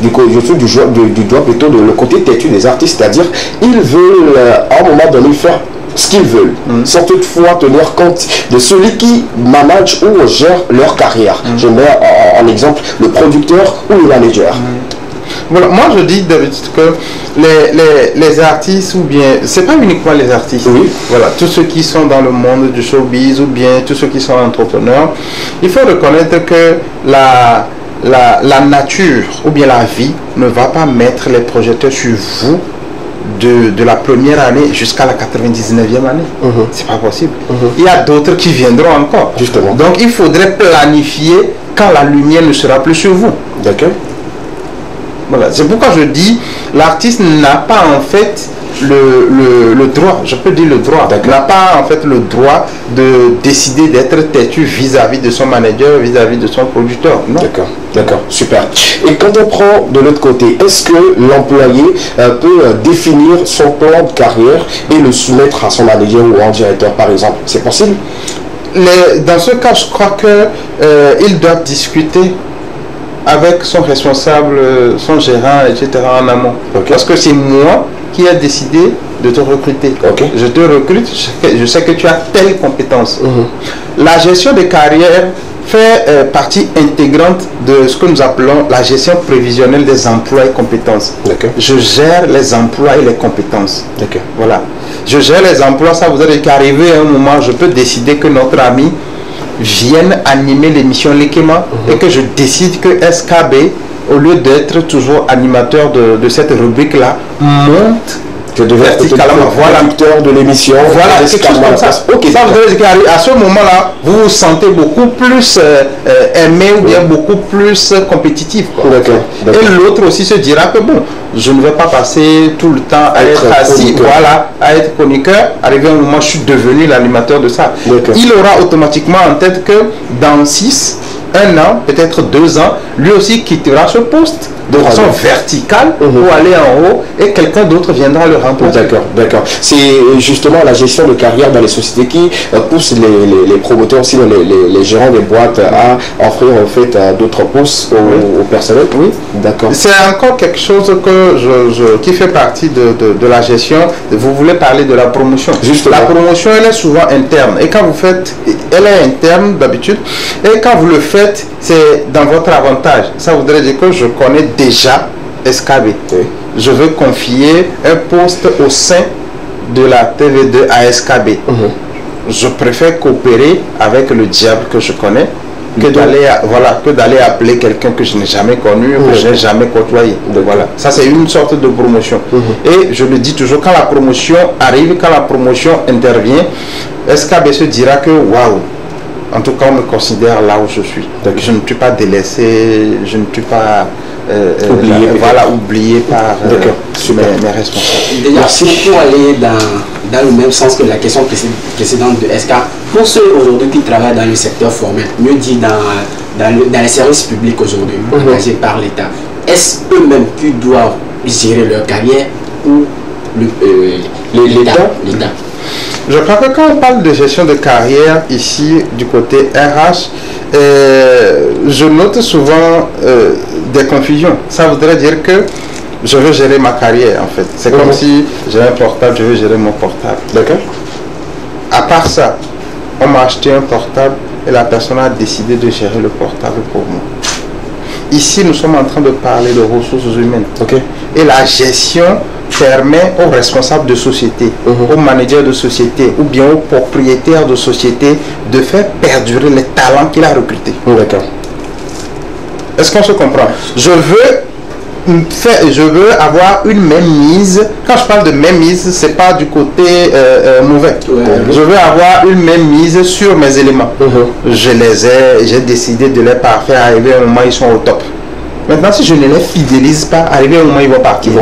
du doigt plutôt de le côté têtu des artistes, c'est-à-dire, ils veulent à un moment donné faire ce qu'ils veulent, sans toutefois tenir compte de celui qui manage ou gère leur carrière. Je mets en exemple le producteur ou le manager. Voilà, moi je dis d'habitude que les artistes, ou bien, c'est pas uniquement les artistes, voilà, tous ceux qui sont dans le monde du showbiz, ou bien tous ceux qui sont entrepreneurs, il faut reconnaître que la nature, ou bien la vie, ne va pas mettre les projecteurs sur vous de la première année jusqu'à la 99e année. C'est pas possible. Il y a d'autres qui viendront encore. Justement. Donc il faudrait planifier quand la lumière ne sera plus sur vous. D'accord. Voilà. C'est pourquoi je dis, l'artiste n'a pas en fait le droit, je peux dire le droit, n'a pas en fait le droit de décider d'être têtu vis-à-vis de son manager, vis-à-vis de son producteur. D'accord, d'accord, super. Et quand on prend de l'autre côté, est-ce que l'employé peut définir son plan de carrière et le soumettre à son manager ou un directeur par exemple? C'est possible? Dans ce cas, je crois qu'il doit discuter avec son responsable, son gérant, etc. en amont. Parce que c'est moi qui ai décidé de te recruter. Je te recrute, je sais que tu as telle compétence. La gestion de carrière fait partie intégrante de ce que nous appelons la gestion prévisionnelle des emplois et compétences. Je gère les emplois et les compétences. Voilà. Je gère les emplois, ça vous dire qu'arrivé à un moment, je peux décider que notre ami viennent animer l'émission Lekema et que je décide que SKB, au lieu d'être toujours animateur de cette rubrique-là, monte verticalement. Voilà, producteur de l'émission. Voilà, quelque chose comme ça. Ok, ça veut dire qu'à ce moment-là, vous vous sentez beaucoup plus aimé ou bien beaucoup plus compétitif. Et l'autre aussi se dira que bon, je ne vais pas passer tout le temps à être assis, voilà, à être chroniqueur. Arrivé un moment, je suis devenu l'animateur de ça. Il aura automatiquement en tête que dans 6, 1 an, peut-être 2 ans, lui aussi quittera ce poste de façon verticale pour aller en haut et quelqu'un d'autre viendra le remplacer. D'accord. C'est justement la gestion de carrière dans les sociétés qui pousse les promoteurs, aussi les gérants des boîtes à offrir en fait d'autres postes au personnel. Oui, d'accord. C'est encore quelque chose que qui fait partie de la gestion. Vous voulez parler de la promotion. Justement. La promotion, elle est souvent interne. Et quand vous faites, elle est interne d'habitude. Et quand vous le faites, c'est dans votre avantage. Ça voudrait dire que je connais déjà SKB. Oui. Je veux confier un poste au sein de la TV2 à SKB. Je préfère coopérer avec le diable que je connais que d'aller appeler quelqu'un que je n'ai jamais connu, que je n'ai jamais côtoyé. Voilà. Ça, c'est une sorte de promotion. Et je le dis toujours, quand la promotion arrive, quand la promotion intervient, SKB se dira que waouh, en tout cas, on me considère là où je suis. Donc, je ne suis pas délaissé, je ne suis pas oublié par mes responsables. Déjà, pour aller dans le même sens que la question précédente de SK, pour ceux aujourd'hui qui travaillent dans le secteur formel, mieux dit dans les services publics aujourd'hui, engagés par l'État, est-ce eux-mêmes qui doivent gérer leur carrière ou l'État? Je crois que quand on parle de gestion de carrière ici du côté RH, je note souvent des confusions. Ça voudrait dire que je veux gérer ma carrière en fait. C'est comme si j'ai un portable, je veux gérer mon portable. D'accord. À part ça, on m'a acheté un portable et la personne a décidé de gérer le portable pour moi. Ici, nous sommes en train de parler de ressources humaines. Et la gestion permet aux responsables de société, aux managers de société ou bien aux propriétaires de société de faire perdurer les talents qu'il a recrutés. D'accord. Est-ce qu'on se comprend? Je veux avoir une mainmise. Quand je parle de mainmise, c'est pas du côté mauvais. Je veux avoir une mainmise sur mes éléments. J'ai décidé de les parfaire. Arrivé à un moment, ils sont au top. Maintenant, si je ne les fidélise pas, arrivé à un moment, ils vont partir.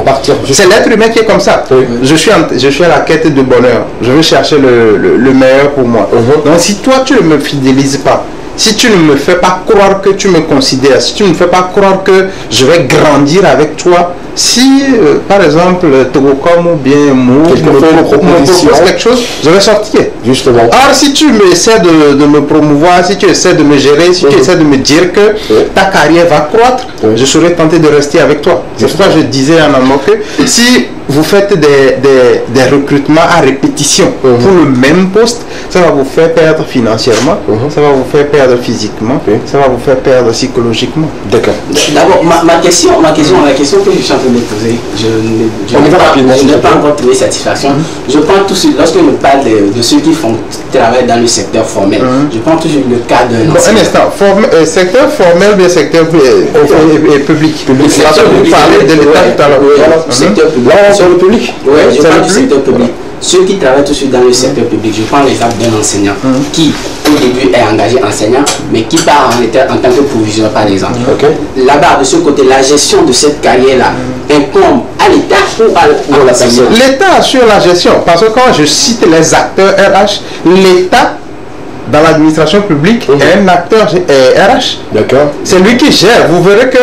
C'est l'être humain qui est comme ça. Je suis à la quête de bonheur. Je veux chercher le meilleur pour moi. Donc, si toi, tu ne me fidélises pas, si tu ne me fais pas croire que tu me considères, si tu ne me fais pas croire que je vais grandir avec toi, si par exemple Togocom ou bien Mou me propose quelque chose, je vais sortir. Justement. Alors si tu essaies de me promouvoir, si tu essaies de me gérer, si tu essaies de me dire que ta carrière va croître, je serai tenté de rester avec toi. C'est pourquoi je disais en amont que si vous faites des recrutements à répétition pour le même poste, ça va vous faire perdre financièrement, ça va vous faire perdre physiquement, ça va vous faire perdre psychologiquement. D'accord. D'abord, la question que je suis en train de poser, je n'ai pas encore trouvé satisfaction. Je prends tout de suite, lorsque je parle de ceux qui travaillent dans le secteur formel, je prends toujours le cas d'un enseignant. Un instant, secteur formel ou secteur public? Parce que vous parlez de l'État tout à l'heure. Secteur public. Sur le public? Oui, je parle du secteur public. Ceux qui travaillent tout de suite dans le secteur public, je prends l'exemple d'un enseignant qui, au début, est engagé enseignant, mais qui part en tant que proviseur, par exemple. Là-bas, de ce côté, la gestion de cette carrière-là incombe à l'État ou à la personne? L'État assure la gestion, parce que quand je cite les acteurs RH, l'État, dans l'administration publique, est un acteur RH. D'accord. C'est lui qui gère. Vous verrez que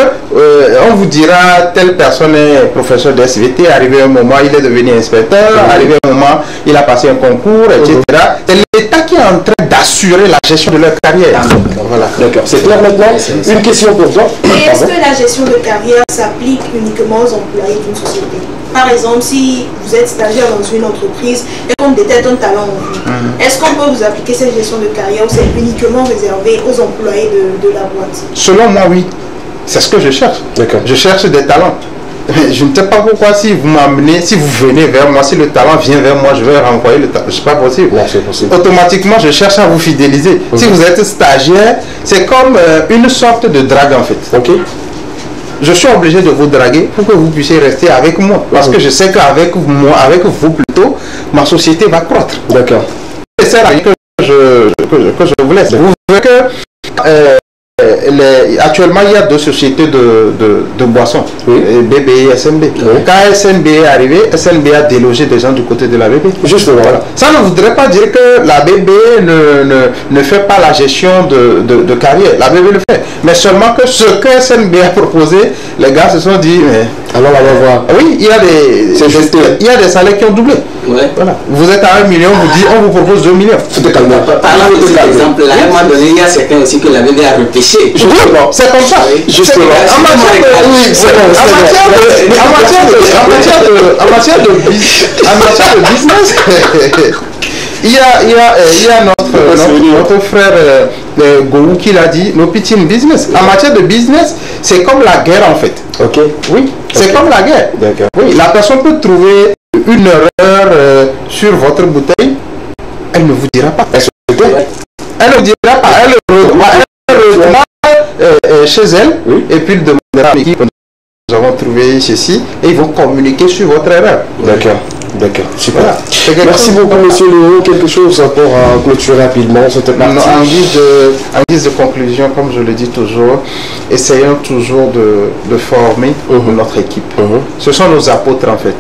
on vous dira telle personne est professeur de SVT, arrivé un moment il est devenu inspecteur, arrivé un moment il a passé un concours, etc. C'est l'État qui est en train d'assurer la gestion de leur carrière. Voilà. D'accord. C'est clair maintenant. Une question pour toi. Et est-ce que la gestion de carrière s'applique uniquement aux employés d'une société? Par exemple, si vous êtes stagiaire dans une entreprise et qu'on détecte un talent en vous, est-ce qu'on peut vous appliquer cette gestion de carrière ou c'est uniquement réservé aux employés de la boîte? Selon moi, oui. C'est ce que je cherche. Je cherche des talents. Je ne sais pas pourquoi si vous m'amenez, si vous venez vers moi, si le talent vient vers moi, je vais renvoyer le talent. C'est pas possible. Non, c'est possible. Automatiquement, je cherche à vous fidéliser. Si vous êtes stagiaire, c'est comme une sorte de drague en fait. je suis obligé de vous draguer pour que vous puissiez rester avec moi. Parce que je sais qu'avec moi, avec vous plutôt, ma société va croître. D'accord. C'est ça que je vous laisse. Vous verrez que actuellement, il y a deux sociétés de boissons, BB et SNB. Quand SNB est arrivé, SNB a délogé des gens du côté de la BB. Justement. Voilà. Ça ne voudrait pas dire que la BB ne fait pas la gestion de carrière. La BB le fait. Mais seulement que ce que SNB a proposé, les gars se sont dit, mais... Alors on va voir. Oui, il y a des salaires qui ont doublé. Ouais. Voilà. Vous êtes à 1 million, vous dites, on vous propose 2 millions. Parlant de cet exemple-là, à un moment donné, il y a certains aussi que la BB a repêché. Justement, c'est comme ça. Justement. En matière de business, il y a notre frère Gou qui l'a dit, no pitching business. En matière de business, c'est comme la guerre en fait. Ok. Oui, c'est comme la guerre. D'accord. Oui, la personne peut trouver une erreur sur votre bouteille, elle ne vous dira pas. Elle ne dira pas. Elle reviendra chez elle et puis il demandera à l'équipe, nous avons trouvé ceci et ils vont communiquer sur votre erreur. D'accord. D'accord, super. Voilà. Merci beaucoup, monsieur Léo. Quelque chose pour clôturer rapidement cette partie. En guise de conclusion, comme je le dis toujours, essayons toujours de former notre équipe. Ce sont nos apôtres en fait.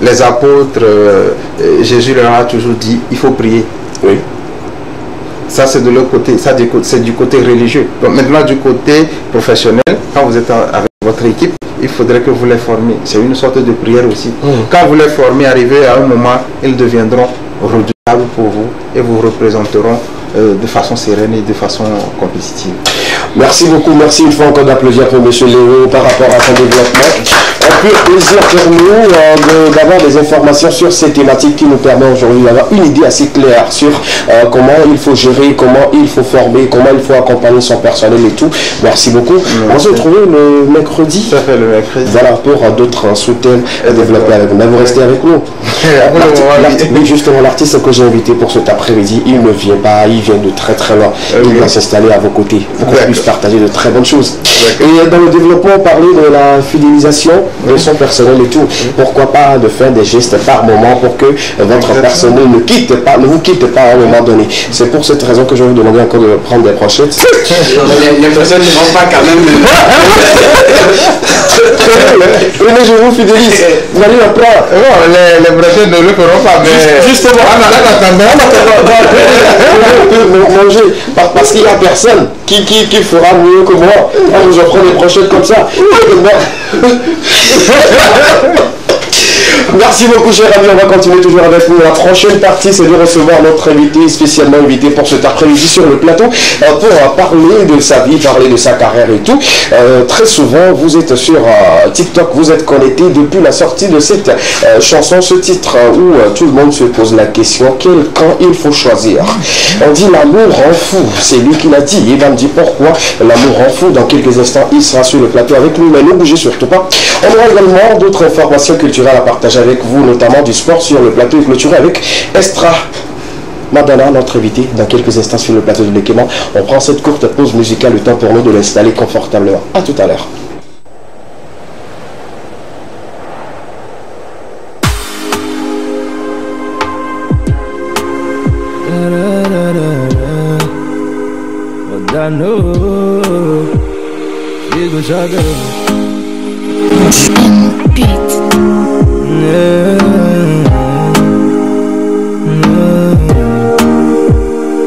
Les apôtres, Jésus leur a toujours dit, il faut prier. Oui. Ça c'est de l'autre côté, ça c'est du côté religieux. Donc maintenant du côté professionnel, quand vous êtes avec votre équipe, il faudrait que vous les formiez. C'est une sorte de prière aussi. Quand vous les formez, arrivé à un moment, ils deviendront redoutables pour vous et vous représenteront de façon sereine et de façon compétitive. Merci beaucoup, merci une fois encore d'applaudir pour M. Léo par rapport à son développement. Un pur plaisir pour nous d'avoir des informations sur ces thématiques qui nous permettent aujourd'hui d'avoir une idée assez claire sur comment il faut gérer, comment il faut former, comment il faut accompagner son personnel et tout. Merci beaucoup. On se retrouve le mercredi. Ça fait le mercredi. Voilà, pour d'autres sous-thèmes développés avec nous. Vous restez avec nous. Mais justement, l'artiste que j'ai invité pour cet après-midi, il ne vient pas, il vient de très très loin. Il va s'installer à vos côtés pour qu'on puisse partager de très bonnes choses. Et dans le développement, on parlait de la fidélisation de son personnel et tout. Pourquoi pas de faire des gestes par moment pour que votre personnel ne vous quitte pas à un moment donné. C'est pour cette raison que je vais vous demander encore de prendre des brochettes. Les personnes ne vont pas quand même. Mais je vous fidélise. Vous allez la prendre. Les brochettes ne le feront pas. Mais justement, manger parce qu'il n'y a personne qui fera mieux que moi. On vous offre des brochettes comme ça. Merci beaucoup, chers amis. On va continuer toujours avec nous. La prochaine partie, c'est de recevoir notre invité, spécialement invité pour cet après-midi sur le plateau, pour parler de sa vie, parler de sa carrière et tout. Très souvent, vous êtes sur TikTok, vous êtes connecté depuis la sortie de cette chanson, ce titre où tout le monde se pose la question, quel camp il faut choisir. On dit l'amour rend fou. C'est lui qui l'a dit. Il va me dire pourquoi l'amour rend fou. Dans quelques instants, il sera sur le plateau avec nous, mais ne bougez surtout pas. On aura également d'autres informations culturelles à partager avec vous, notamment du sport sur le plateau et clôturé avec Estra Madana, notre invité, dans quelques instants sur le plateau de Lékéman. On prend cette courte pause musicale, le temps pour nous de l'installer confortablement. A tout à l'heure.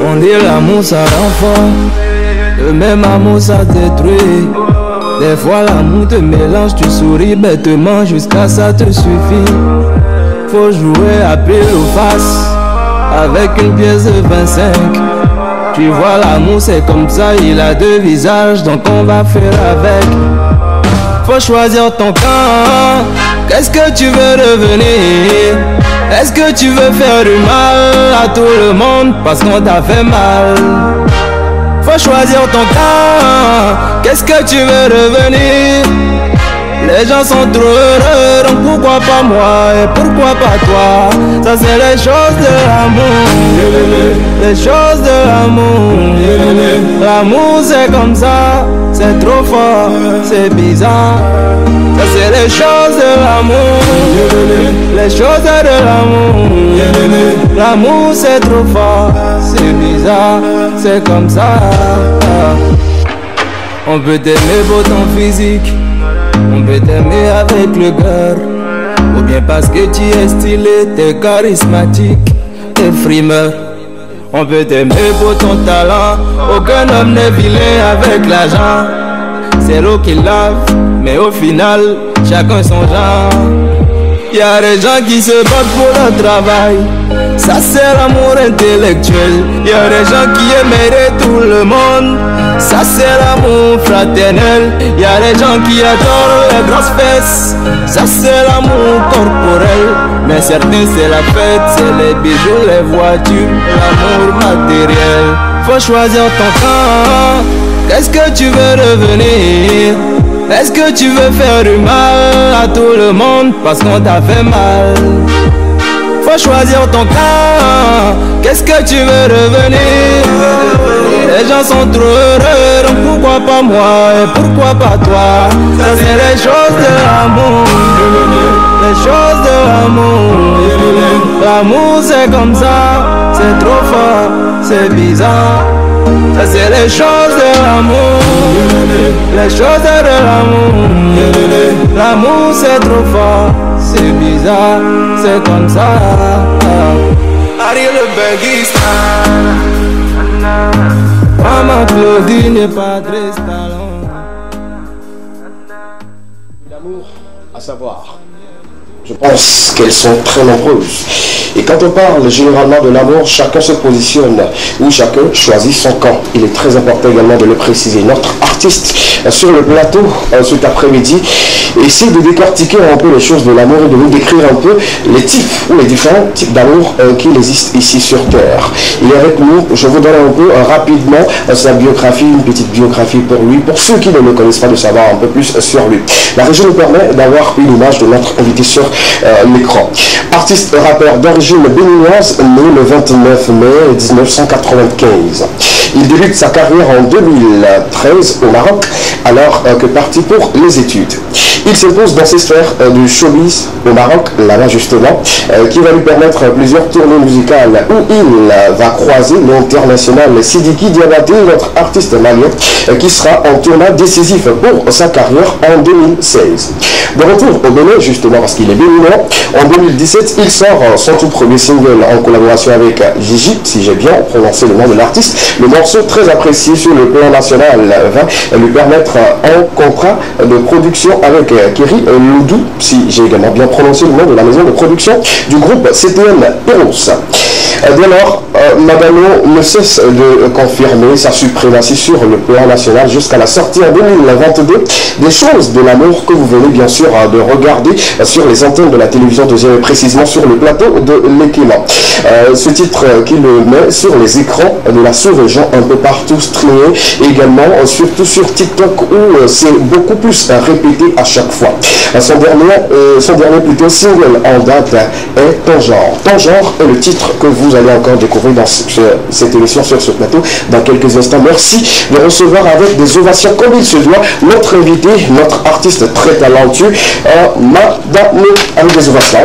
On dit l'amour ça rend fort, le même amour ça détruit. Des fois l'amour te mélange, tu souris bêtement jusqu'à ça te suffit. Faut jouer à pile ou face, avec une pièce de 25. Tu vois l'amour c'est comme ça, il a deux visages, donc on va faire avec. Faut choisir ton camp, qu'est-ce que tu veux devenir? Est-ce que tu veux faire du mal à tout le monde parce qu'on t'a fait mal? Faut choisir ton camp, qu'est-ce que tu veux devenir? Les gens sont trop heureux, donc pourquoi pas moi et pourquoi pas toi? Ça c'est les choses de l'amour, les choses de l'amour. L'amour c'est comme ça, c'est trop fort, c'est bizarre. Ça c'est les choses de l'amour, les choses de l'amour. L'amour c'est trop fort, c'est bizarre, c'est comme ça. On peut t'aimer pour ton physique, on peut t'aimer avec le cœur, ou bien parce que tu es stylé, t'es charismatique, t'es frimeur. On peut t'aimer pour ton talent, aucun homme n'est vilain avec l'argent. C'est l'eau qui lave, mais au final, chacun son genre. Y'a des gens qui se battent pour leur travail, ça c'est l'amour intellectuel. Y'a des gens qui aimeraient tout le monde, ça c'est l'amour fraternel. Y'a des gens qui adorent les grosses fesses, ça c'est l'amour corporel. Mais certains c'est la fête, c'est les bijoux, les voitures, l'amour matériel. Faut choisir ton camp, qu'est-ce que tu veux devenir? Est-ce que tu veux faire du mal à tout le monde parce qu'on t'a fait mal? Faut choisir ton camp, qu'est-ce que tu veux devenir? Les gens sont trop heureux, donc pourquoi pas moi et pourquoi pas toi? Ça c'est les choses de l'amour, les choses de l'amour. L'amour c'est comme ça, c'est trop fort, c'est bizarre. Ça c'est les choses de l'amour, les choses de l'amour. L'amour c'est trop fort, c'est bizarre, c'est comme ça. Harry le Benguistan, Maman Claudine n'est pas très talent. L'amour, à savoir, je pense qu'elles sont très nombreuses. Et quand on parle généralement de l'amour, chacun se positionne ou chacun choisit son camp. Il est très important également de le préciser. Notre artiste sur le plateau cet après-midi essaie de décortiquer un peu les choses de l'amour et de nous décrire un peu les types ou les différents types d'amour qui existent ici sur Terre. Il est avec nous, je vous donne un peu rapidement sa biographie, une petite biographie pour lui, pour ceux qui ne le connaissent pas, de savoir un peu plus sur lui. La régie nous permet d'avoir une image de notre invité sur l'écran. Artiste rappeur d'origine béninoise, né le 29 mai 1995. Il débute sa carrière en 2013 au Maroc, alors que parti pour les études. Il s'impose dans ses sphères du showbiz au Maroc, là-bas justement, qui va lui permettre plusieurs tournées musicales où il va croiser l'international Sidiki Diabaté, notre artiste malien, qui sera en tournoi décisif pour sa carrière en 2016. De retour au Bénin, justement, parce qu'il est béninois, en 2017, il sort son tout premier single en collaboration avec Gigi, si j'ai bien prononcé le nom de l'artiste. Le morceau très apprécié sur le plan national va lui permettre un contrat de production avec Kerry Loudou, si j'ai également bien prononcé le nom de la maison de production du groupe CTN Heroes. Dès lors, Magano ne cesse de confirmer sa suprématie sur le plan national jusqu'à la sortie en 2022 des choses de l'amour que vous venez bien sûr de regarder sur les antennes de la télévision deuxième et précisément sur le plateau de l'Ekema. Ce titre qui le met sur les écrans de la sous-région un peu partout streamé, également surtout sur TikTok où c'est beaucoup plus répété à chaque fois. Son dernier plutôt single en date est Ton genre. Ton genre est le titre que vous allez encore découvrir dans cette émission sur ce plateau dans quelques instants. Merci de recevoir avec des ovations comme il se doit notre invité, notre artiste très talentueux, Madame, avec des ovations.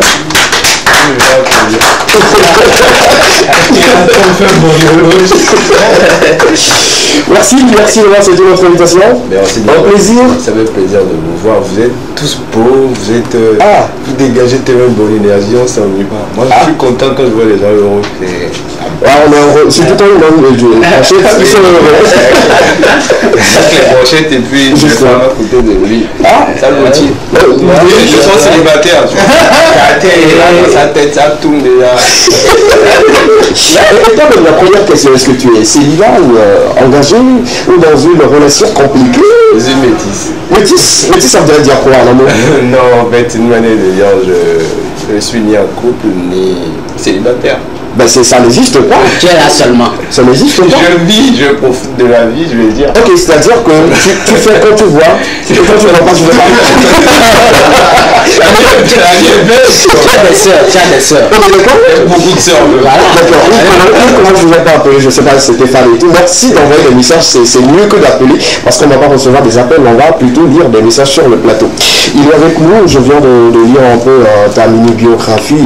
Merci d'avoir accepté notre invitation. Merci. Un plaisir. Ça fait plaisir de vous voir. Vous êtes tous beaux, vous êtes vous dégagez tellement de bonne énergie, on s'ennuie pas. Moi je suis content quand je vois les gens heureux. On est heureux. C'est tout un homme de Dieu. Ils sont heureux. Les brochettes et puis je vais à côté de lui. Ça le motive. Je suis célibataire. Sa tête, ça tourne déjà. Et toi, la première question, est-ce que tu es célibat ou engagé ou dans une relation compliquée? Je suis métisse. Métisse, ça veut dire quoi, l'amour? Non, en fait, c'est une manière de dire je suis ni en couple ni célibataire. Ben ça n'existe pas. Tu es là seulement. Ça n'existe pas. Je vis, je profite de la vie, je vais dire. Ok, c'est-à-dire que tu fais quand tu vois, et quand tu vois pas, tu veux pas. Tu as des sœurs. Beaucoup de sœurs. D'accord. Comment je vous ai pas appelé, je sais pas si c'était Stéphane et tout. Merci d'envoyer des messages, c'est mieux que d'appeler parce qu'on ne va pas recevoir des appels, on va plutôt lire des messages sur le plateau. Il est avec nous, je viens de lire un peu ta mini-biographie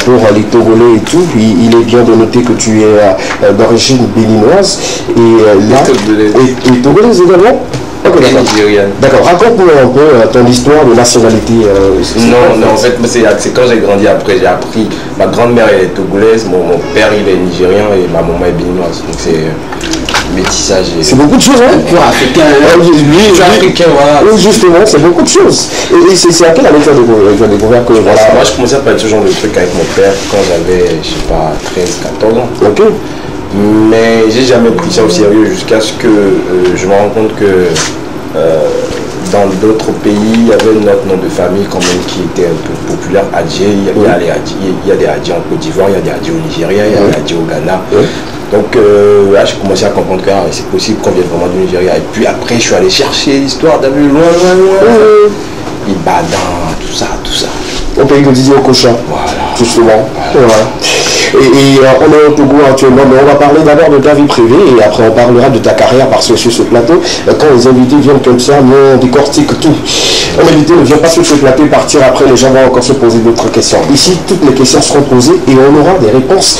pour les Togolais et tout. Il est bien de noter que tu es d'origine béninoise et togolaise également. D'accord, raconte-nous un peu ton histoire de nationalité. Non, en fait, c'est quand j'ai grandi après, j'ai appris. Ma grand-mère est togolaise, mon père il est nigérien et ma maman est béninoise. Donc c'est métissage. C'est beaucoup de choses, hein? Pour africain, africain, voilà. Oui, justement, c'est beaucoup de choses. Et c'est à quelle année tu as découvert que voilà. Moi, je commençais à faire ce genre de trucs avec mon père quand j'avais, je sais pas, 13-14 ans. Ok. Mais j'ai jamais pris ça au sérieux jusqu'à ce que je me rende compte que dans d'autres pays, il y avait notre nom de famille quand même qui était un peu populaire. Adjé, il y a des Adjé en Côte d'Ivoire, il y a des Adjé au Nigeria, il y a des Adjé au Ghana. Donc là, je commençais à comprendre que c'est possible qu'on vienne vraiment du Nigeria. Et puis après, je suis allé chercher l'histoire d'un peu loin. Ibadan, tout ça. Au pays de Didier Okocha. Voilà. Justement. Voilà. Et on est au Togo actuellement, mais on va parler d'abord de ta vie privée et après on parlera de ta carrière parce que sur ce plateau, quand les invités viennent comme ça, nous on décortique tout. Un invité ne vient pas sur ce plateau et partir après, les gens vont encore se poser d'autres questions. Ici, toutes les questions seront posées et on aura des réponses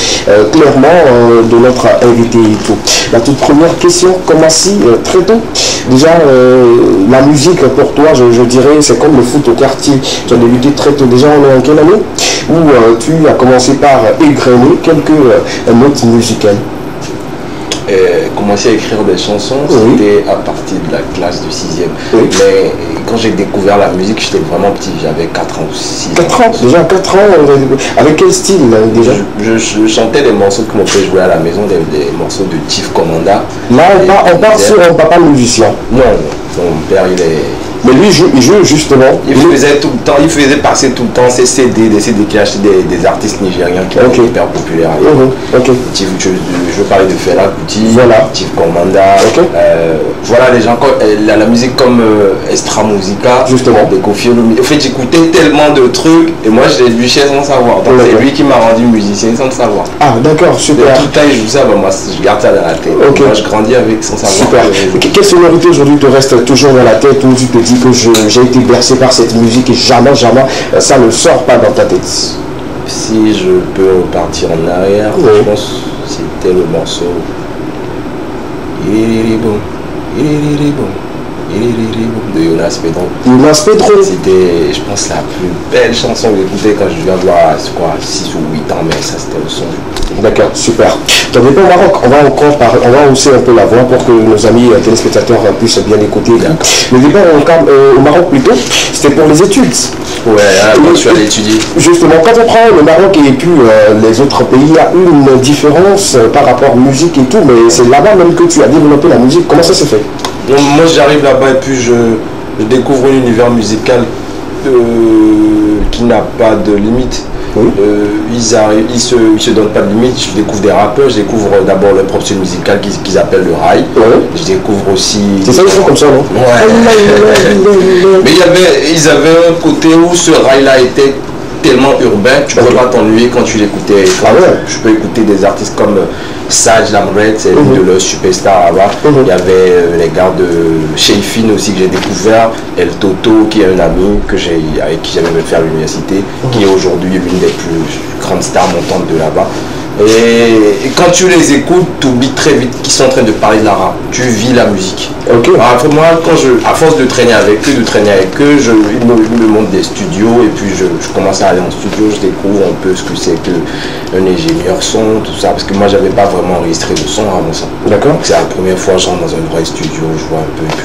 clairement de notre invité et tout. La toute première question commence très tôt. Déjà, la musique pour toi, je dirais, c'est comme le foot au quartier. Tu as débuté très tôt. Déjà, on est en quelle année où tu as commencé par égrener quelques notes musicales? Commencer à écrire des chansons, c'était à partir de la classe de 6e. Mais quand j'ai découvert la musique, j'étais vraiment petit, j'avais 4 ans ou 6 ans. 4 ans, déjà 4 ans, avec quel style déjà? Je chantais des morceaux que mon père jouait à la maison, des morceaux de Chief Commanda. Là, on part sur un papa musicien. Non, mon père il est... Mais lui, il joue justement. Il faisait tout le temps, il faisait passer tout le temps ses CD, des CD qui achetaient des artistes nigériens qui étaient hyper populaires. Je veux parler de Fela Kuti, Chief Commanda. Voilà les gens, la musique comme Extra Musica, justement. De Kofi Olomide. En fait, j'écoutais tellement de trucs et moi je l'ai ébûché sans savoir. Donc c'est lui qui m'a rendu musicien sans le savoir. Ah d'accord, super. Tout le temps il joue ça, moi je garde ça dans la tête. Moi je grandis avec sans savoir. Super. Quelle sonorité aujourd'hui te reste toujours dans la tête où tu te dis que j'ai été bercé par cette musique et jamais ça ne sort pas dans ta tête? Si je peux repartir en arrière, je pense que c'était le morceau de Jonas Pedro. C'était, je pense, la plus belle chanson que j'ai écoutée quand je viens de voir 6 ou 8 ans, mais ça c'était le son. D'accord, super. Donc au Maroc, on va hausser un peu la voix pour que nos amis téléspectateurs puissent bien écouter. Le départ au Maroc plutôt, c'était pour les études. Ouais, moi je suis allé étudier. Justement, quand on prend le Maroc et puis les autres pays, il y a une différence par rapport à musique et tout, mais c'est là-bas même que tu as développé la musique. Comment ça s'est fait? Moi j'arrive là-bas et puis je découvre un univers musical qui n'a pas de limite. Ils se donnent pas de limite. Je découvre des rappeurs, je découvre d'abord leur propre style musical qu'ils appellent le rail. Je découvre aussi... C'est ça, ils font comme ça, non? Mais ils avaient un côté où ce rail-là était tellement urbain, tu ne peux pas t'ennuyer quand tu l'écoutais. Je peux écouter des artistes comme Saj Lamred, c'est une de leurs superstars là-bas. Il y avait les gars de Sheifin aussi que j'ai découvert, El Toto qui est un ami avec qui j'avais même fait à l'université, qui est aujourd'hui l'une des plus grandes stars montantes de là-bas. Et quand tu les écoutes, tu oublies très vite qu'ils sont en train de parler de la rap. Tu vis la musique. Alors, moi, à force de traîner avec eux, ils me montrent des studios et puis je commence à aller en studio, je découvre un peu ce que c'est qu'un ingénieur son, tout ça, parce que moi, j'avais pas vraiment enregistré de son avant ça. D'accord. C'est la première fois que je rentre dans un vrai studio, je vois un peu, et puis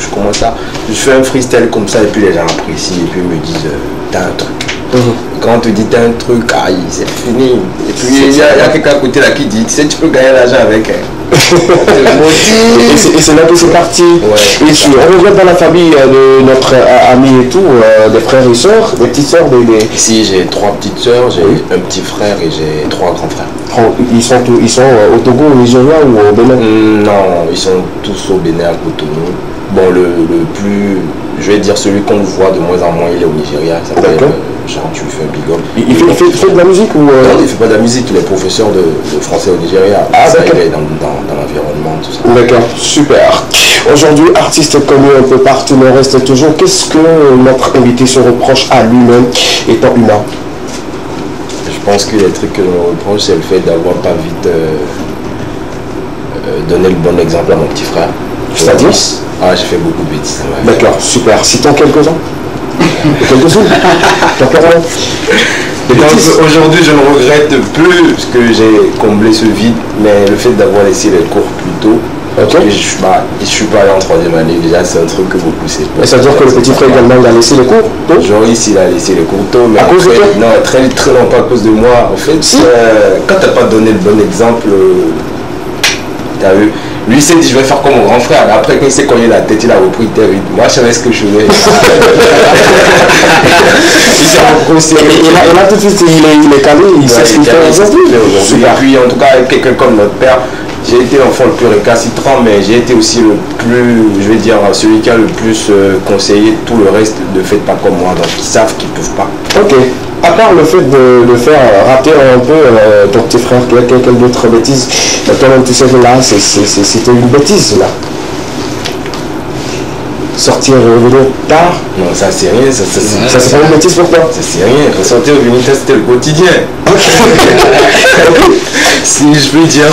je fais un freestyle comme ça et puis les gens apprécient et puis ils me disent t'as un truc. Quand on te dit t'as un truc, aïe, c'est fini. Et puis il y a quelqu'un à côté là qui dit, tu sais, tu peux gagner l'argent avec. Et c'est là que c'est parti. Et on revient dans la famille de notre ami et tout, des frères et sœurs, des petites sœurs, Si, j'ai 3 petites sœurs, j'ai un petit frère et j'ai 3 grands frères. ils sont au Togo, au Nigeria ou au Bénin? Non, ils sont tous au Bénin, à Cotonou. Bon, le plus, je vais dire celui qu'on voit de moins en moins, il est au Nigeria, il s'appelle Jean, tu lui fais un big up. Il fait de la musique ou Non, il ne fait pas de la musique, il est professeur de français au Nigeria. Ça, il est dans l'environnement, tout ça. D'accord, super. Aujourd'hui, artiste connu un peu partout, mais reste toujours. Qu'est-ce que notre invité se reproche à lui-même étant humain? Je pense que les trucs que je me reproche, c'est le fait d'avoir pas vite donné le bon exemple à mon petit frère. C'est-à-dire? Ah, j'ai fait beaucoup de bêtises. D'accord, super. Citons quelques-uns. Quelques-uns. Aujourd'hui, je ne regrette plus que j'ai comblé ce vide, mais le fait d'avoir laissé les cours plus tôt, je ne suis pas allé en 3e année, déjà c'est un truc que beaucoup savent. Ça veut dire que le petit frère également il a laissé les cours tôt? Joris, il a laissé les cours tôt, mais à cause de toi? Non, très non, pas à cause de moi. En fait, quand tu n'as pas donné le bon exemple, tu as vu. Lui, il s'est dit, je vais faire comme mon grand frère. Après, quand il s'est cogné la tête, il a repris tes rythmes. Moi, je savais ce que je faisais. Il s'est reposé. Et là, tout de suite, il est calé, il sait ce qu'il fait aujourd'hui. Et puis, en tout cas, avec quelqu'un comme notre père, j'ai été l'enfant le plus récalcitrant, mais j'ai été aussi le plus, je vais dire, celui qui a le plus conseillé tout le reste de faites pas comme moi. Donc, ils savent qu'ils peuvent pas. Ok. À part le fait de faire rater un peu ton petit frère, quelle d'autre bêtise, toi-même tu sais que là, c'était une bêtise là. Sortir revenir tard. Non, ça c'est rien, ça c'est pas une bêtise pour toi. Ça c'est rien, sortir revenir tard c'était le quotidien. Si je peux dire,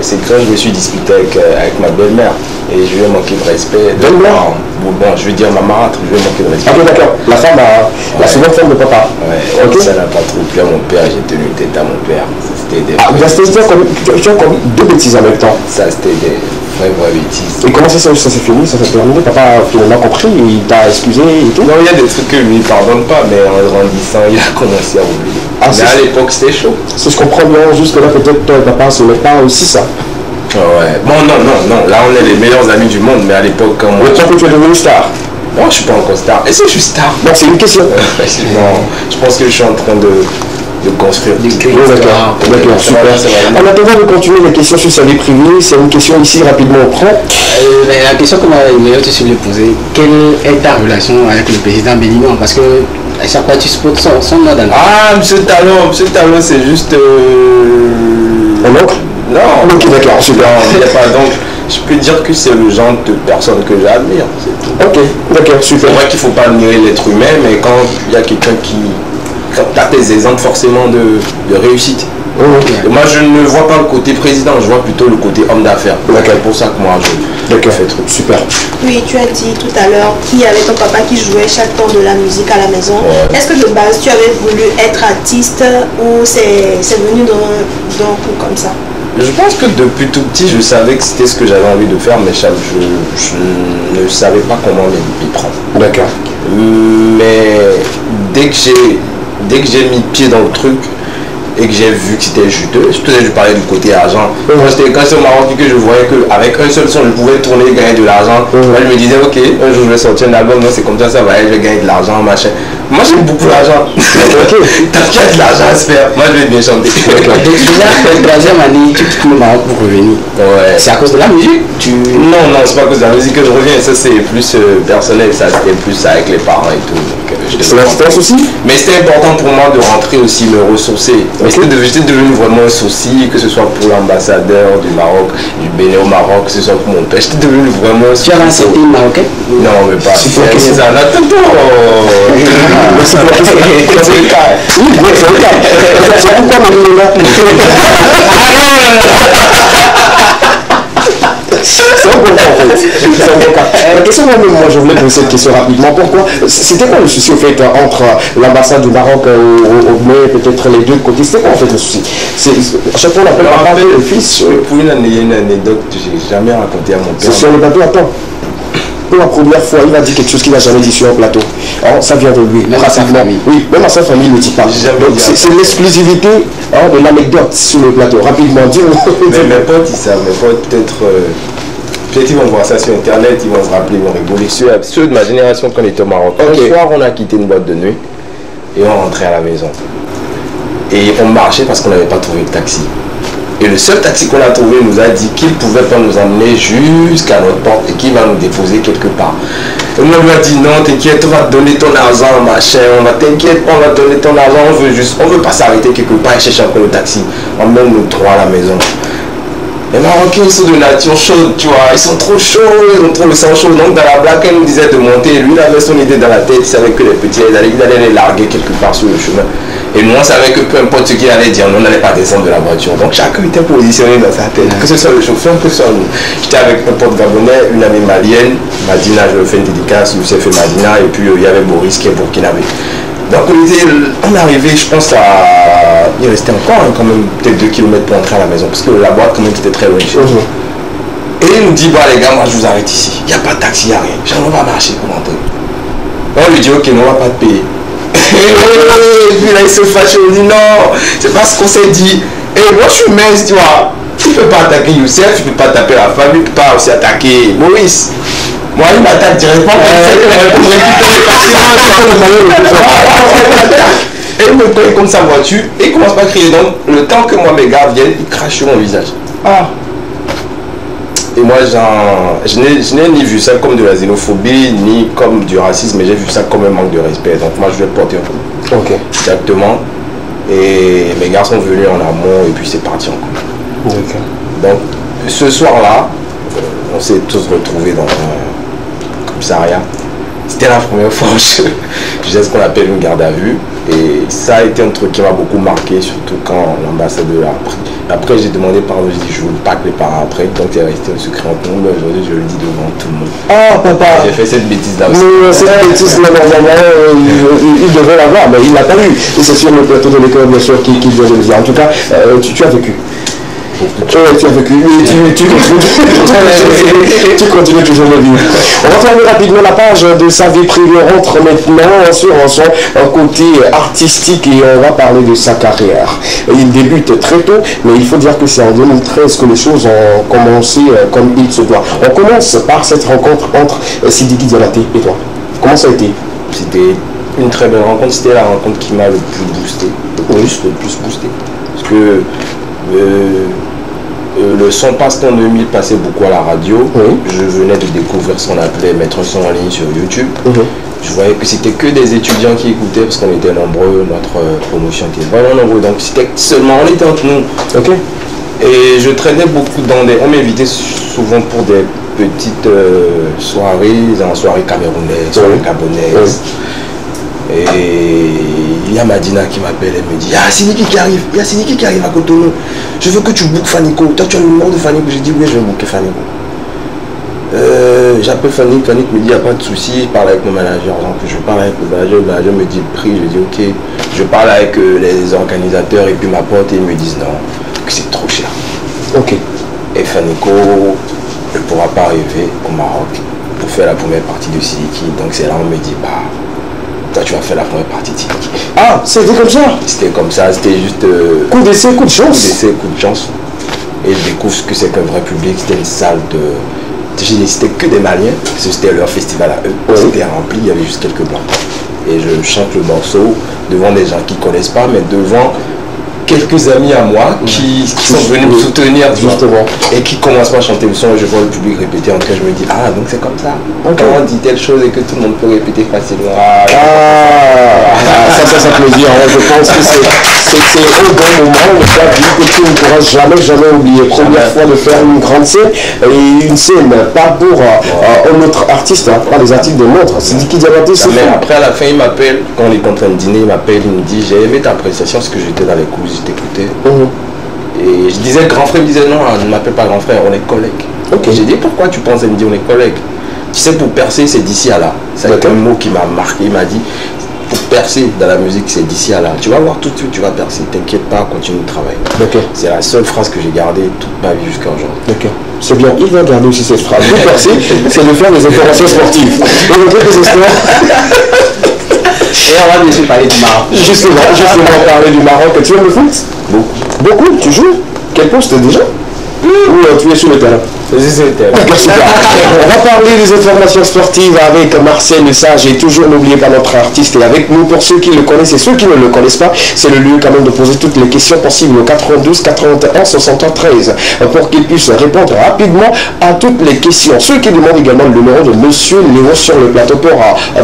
c'est quand je me suis disputé avec ma belle-mère et je lui ai manqué de respect. Bon, je vais dire ma marâtre, je lui ai manqué de respect. Ok, d'accord. La femme, la seconde femme de papa. Ouais, okay. Ça n'a pas trop plu à mon père, j'ai tenu tête à mon père. Tu as commis deux bêtises en même temps. Ça, c'était des vraies bêtises. Et comment ça s'est fini? Ça s'est terminé? Papa a finalement compris, il t'a excusé et tout? Non, il y a des trucs que lui ne pardonne pas, mais en grandissant, il a commencé à oublier. Mais à l'époque, c'était chaud. Si je comprends bien, jusque-là, peut-être toi et papa, ce n'est pas aussi ça. Ouais. Bon, non. Là, on est les meilleurs amis du monde, mais à l'époque, quand moi... Tu es devenu star? Non, je suis pas encore star. Est-ce que je suis star? Non, c'est une question. Non, je pense que je suis en train de construire. D'accord, super. En attendant de continuer les questions sur sa vie privée, c'est une question ici, rapidement on prend. La question que moi, je te suis posée, quelle est ta relation avec le président béninois? Parce que à chaque fois tu sposes son nom dans Ah, M. Talon, c'est juste... Un oncle? Non. Ok, d'accord, super. Il n'y a pas d'oncle. Je peux dire que c'est le genre de personne que j'admire, c'est tout. Ok, d'accord, super. C'est vrai qu'il ne faut pas admirer l'être humain, mais quand il y a quelqu'un qui... Quand tu as tes exemples forcément de réussite. Et moi je ne vois pas le côté président, je vois plutôt le côté homme d'affaires. C'est pour ça que moi je fais truc. Super. Oui, tu as dit tout à l'heure qu'il y avait ton papa qui jouait chaque temps de la musique à la maison. Ouais. Est-ce que de base tu avais voulu être artiste ou c'est venu d'un coup comme ça? Je pense que depuis tout petit je savais que c'était ce que j'avais envie de faire, mais je ne savais pas comment m'y prendre. D'accord. Mais dès que j'ai mis pied dans le truc et que j'ai vu que c'était juteux, je parlais du côté argent. Quand j'étais au Maroc que je voyais qu'avec un seul son je pouvais tourner et gagner de l'argent, moi je me disais ok, un jour je vais sortir un album, c'est comme ça va aller, je vais gagner de l'argent, machin. Moi j'aime beaucoup l'argent. T'as de l'argent à se faire, moi je vais bien chanter. Donc déjà, la 3e année, tu quittes le Maroc pour revenir. Ouais. C'est à cause de la musique? Non, c'est pas à cause de la musique que je reviens, ça c'est plus personnel, ça c'était plus avec les parents et tout. C'est un souci? Mais c'était important pour moi de rentrer aussi, me ressourcer. Mais j'étais devenu vraiment un souci, que ce soit pour l'ambassadeur du Maroc, du Bénin au Maroc, que ce soit pour mon père. J'étais devenu vraiment un souci. Tu as accepté une marocaine? Non, mais pas. C'est ça. Attends. C'est le cas. C'est le cas. C'est un bon cas en fait. C'est un bon cas. La question moi je voulais poser cette question rapidement. Pourquoi? C'était quoi le souci au fait entre l'ambassade du Maroc mais peut-être les deux côtés? C'était quoi en fait le souci? À chaque fois on appelle papa le fils. Pour une anecdote que j'ai jamais racontée à mon père. C'est sur le plateau, attends. Pour la première fois, il a dit quelque chose qu'il n'a jamais dit sur un plateau. Alors, ça vient de lui. Même à sa famille. Oui, même à sa famille, il ne dit pas. C'est l'exclusivité de l'anecdote sur le plateau. Rapidement, dis-moi. Mais mes potes, ils savent. Mes potes, peut-être ils vont voir ça sur internet, ils vont se rappeler, ils vont rigoler. Ceux de ma génération quand on était au Maroc. Un soir, on a quitté une boîte de nuit. Et on rentrait à la maison. Et on marchait parce qu'on n'avait pas trouvé de taxi. Et le seul taxi qu'on a trouvé nous a dit qu'il pouvait pas nous emmener jusqu'à notre porte et qu'il va nous déposer quelque part. Et moi, on lui a dit non, t'inquiète, on va te donner ton argent, machin, on va t'inquiète, on va te donner ton argent, on veut pas s'arrêter quelque part et chercher encore le taxi. Emmène nous trois à la maison. Les Marocains, ils sont de nature chaude, tu vois, ils sont trop chauds, ils ont trop le sang chaud. Donc dans la blague, elle nous disait de monter, lui il avait son idée dans la tête, il savait que les petits, il allait les larguer quelque part sur le chemin. Et nous on savait que peu importe ce qu'il allait dire, nous on n'allait pas descendre de la voiture. Donc chacun était positionné dans sa tête, que ce soit le chauffeur, que ce soit nous. J'étais avec un pote gabonais, une amie malienne, Madina, je fais une dédicace, Youssef et Madina, et puis il y avait Boris qui est burkinabé. Donc on est arrivé, je pense il restait encore quand même peut-être 2 km pour entrer à la maison, parce que la boîte quand même était très loin. Et il nous dit, bah les gars, moi je vous arrête ici, il n'y a pas de taxi, il n'y a rien, genre on va marcher pour rentrer. On lui dit, ok, non, on va pas te payer. Et puis là il se fâche, il dit non, c'est pas ce qu'on s'est dit. Et moi je suis mince, tu vois, tu peux pas attaquer Youssef, tu peux pas taper la famille, tu peux pas aussi attaquer Maurice. Moi il m'attaque directement pour récupérer et il me colle comme sa voiture et il commence pas à crier. Donc le temps que moi mes gars viennent, ils crachent sur mon visage. Et moi je n'ai ni vu ça comme de la xénophobie ni comme du racisme, mais j'ai vu ça comme un manque de respect. Donc moi je vais porter un coup. Ok. Exactement. Et mes gars sont venus en amont et puis c'est parti encore. Okay. Donc ce soir-là, on s'est tous retrouvés dans un commissariat. C'était la première fois que je faisais ce qu'on appelle une garde à vue. Et ça a été un truc qui m'a beaucoup marqué, surtout quand l'ambassadeur a pris. Après j'ai demandé pardon, j'ai dit je ne veux pas que les parents apprennent, donc c'est resté un secret entre nous, mais aujourd'hui je le dis devant tout le monde. Ah papa, j'ai fait cette bêtise là aussi. Mais cette bêtise là normalement il devrait l'avoir, mais il l'a pas eu. Et c'est sur le plateau de l'école bien sûr qui vient de le dire. En tout cas, tu as vécu. Tu as vécu, tu continues toujours de vivre. On va fermer rapidement la page de sa vie privée. On rentre maintenant sur son côté artistique et on va parler de sa carrière. Il débute très tôt, mais il faut dire que c'est en 2013 que les choses ont commencé comme il se doit. On commence par cette rencontre entre Sidiki Diabaté et toi. Comment ça a été? C'était une très belle rencontre, c'était la rencontre qui m'a le plus boosté, le plus boosté. Parce que le son passe en 2000 passait beaucoup à la radio. Je venais de découvrir ce qu'on appelait mettre un son en ligne sur YouTube. Je voyais que c'était que des étudiants qui écoutaient parce qu'on était nombreux, notre promotion était vraiment nombreux. Donc c'était seulement, on était entre nous. Et je traînais beaucoup dans des... On m'invitait souvent pour des petites soirées, en soirée camerounaise, soirée gabonaises. Et il y a Madina qui m'appelle, elle me dit, ah Sidiki qui arrive, il y a Sidiki qui arrive à Cotonou. Je veux que tu bookes Fanico. Toi tu as le numéro de Fanico. J'ai dit oui, je vais booker Fanico. J'appelle Fanico, Fanico me dit, il n'y a pas de souci, je parle avec mon manager. Donc je parle avec le manager me dit le prix, je dis ok. Je parle avec les organisateurs et puis ma pote et ils me disent non, que c'est trop cher. Ok. Et Fanico ne pourra pas arriver au Maroc pour faire la première partie de Sidiki. Donc c'est là où on me dit, bah, toi tu vas faire la première partie de Sidiki. Ah, c'était comme ça? C'était comme ça, c'était juste... coup d'essai, coup de chance. Coup d'essai, coup de chance. Et je découvre ce que c'est qu'un vrai public. C'était une salle de... C'était que des Maliens, parce que c'était leur festival à eux. C'était rempli, il y avait juste quelques blancs. Et je chante le morceau devant des gens qui ne connaissent pas, mais devant quelques amis à moi qui sont venus me soutenir justement et qui commencent à chanter le son et je vois le public répéter en tout cas je me dis ah donc c'est comme ça quand on dit telle chose et que tout le monde peut répéter facilement ça peut dire je pense que c'est au bon moment que tu ne pourras jamais oublier première fois de faire une grande scène et une scène pas pour un autre artiste pas des artistes de montre c'est Sidiki Diabaté mais après à la fin il m'appelle quand on est en train de dîner il m'appelle il me dit j'ai aimé ta appréciation parce que j'étais dans les coulisses t'écouter. Et je disais, grand frère me disait non, ne m'appelle pas grand frère, on est collègues. J'ai dit pourquoi tu penses, elle me dit on est collègues. Tu sais pour percer c'est d'ici à là. C'est un mot qui m'a marqué, il m'a dit pour percer dans la musique c'est d'ici à là. Tu vas voir tout de suite, tu vas percer, t'inquiète pas, continue de travailler. C'est la seule phrase que j'ai gardée toute ma vie jusqu'à aujourd'hui. C'est bien, il va garder aussi cette phrase. Pour percer, c'est de faire des informations sportives. Et on va bien sûr parler du Maroc. Justement parler du Maroc. Tu aimes le foot? Beaucoup. Tu joues? Quel poste déjà? Ou tu es sur le terrain? On va parler des informations sportives avec Marcel Lesage et toujours n'oubliez pas notre artiste est avec nous. Pour ceux qui le connaissent et ceux qui ne le connaissent pas, c'est le lieu quand même de poser toutes les questions possibles au 92 81 63 13 pour qu'il puisse répondre rapidement à toutes les questions. Ceux qui demandent également le numéro de Monsieur Léo sur le plateau pour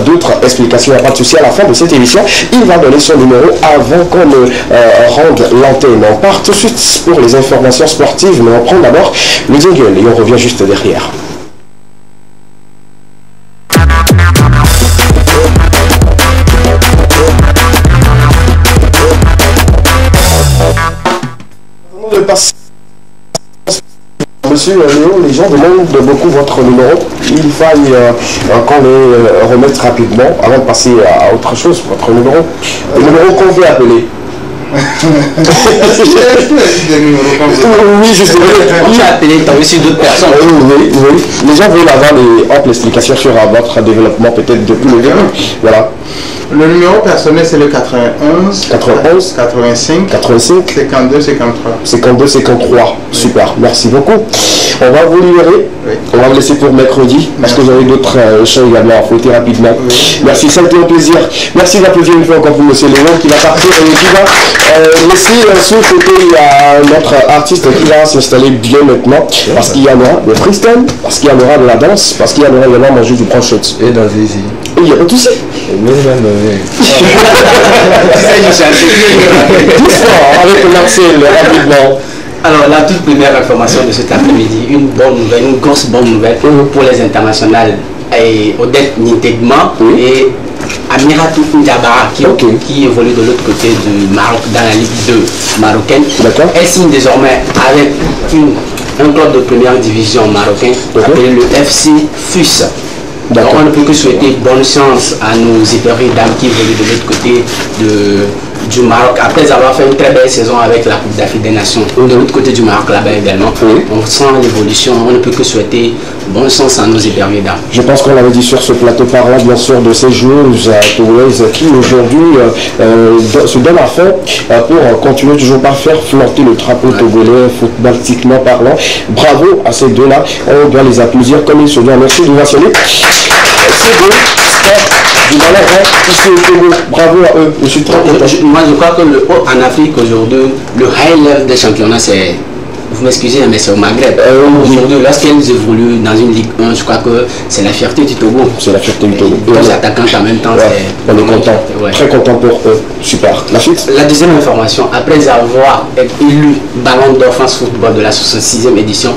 d'autres explications, il n'y a pas de souci à la fin de cette émission. Il va donner son numéro avant qu'on ne rende l'antenne. On part tout de suite pour les informations sportives, mais on prend d'abord le jingle et on revient juste derrière. Monsieur Léo, les gens demandent beaucoup votre numéro. Il faille qu'on les remette rapidement avant de passer à autre chose. Votre numéro, le numéro qu'on veut appeler. Oui, je sais. Tu as appelé, tu as aussi d'autres personnes. Oui. Les gens veulent avoir des amples explications sur votre développement, peut-être depuis le début. Voilà. Le numéro personnel, c'est le 91 85 52 53. Super, merci beaucoup. On va vous libérer. Oui. On va vous laisser pour mercredi, parce que vous avez d'autres choses également à fouetter rapidement. Oui. Merci, ça a été un plaisir. Merci d'applaudir une fois encore pour M. Léon qui va partir et qui va laisser sous côté notre artiste qui va s'installer bien maintenant, parce qu'il y en aura des freestyle, parce qu'il y en aura de la danse, parce qu'il y en aura également manger du brochette. Et danser ici. Il n'y a pas de souci. Avec Marcel, rapidement. Alors, la toute première information de cet après-midi, une bonne nouvelle, une grosse bonne nouvelle pour les internationales. Et Odette Nintegma et Amiratou Ndiabara qui évolue de l'autre côté du Maroc dans la Ligue 2 marocaine. Elle signe désormais avec un club de première division marocain appelé le FC FUS. Donc on ne peut que souhaiter bonne chance à nos hyper dames qui évoluent de l'autre côté du Maroc, après avoir fait une très belle saison avec la Coupe d'Afrique des Nations. De l'autre côté du Maroc, là-bas également, on sent l'évolution, on ne peut que souhaiter bonne chance à nos hyper dames. Je pense qu'on l'avait dit sur ce plateau parlant bien sûr de ces joueuses togolaises qui aujourd'hui se donnent à fond pour continuer toujours par faire flanter le drapeau togolais footballistiquement parlant. Bravo à ces deux-là, on doit les applaudir comme ils se doivent. Merci de ovationner. Ces deux du Maroc, ici au Togo, bravo à eux, je suis très content. Moi je crois que en Afrique aujourd'hui, le high level des championnats c'est, vous m'excusez mais c'est au Maghreb. Aujourd'hui lorsqu'elles évoluent dans une Ligue 1, je crois que c'est la fierté du Togo. C'est la fierté du Togo. Les attaquants en même temps, on est content, très content pour eux, super. La deuxième information, après avoir été élu Ballon d'Or France Football de la 66e édition,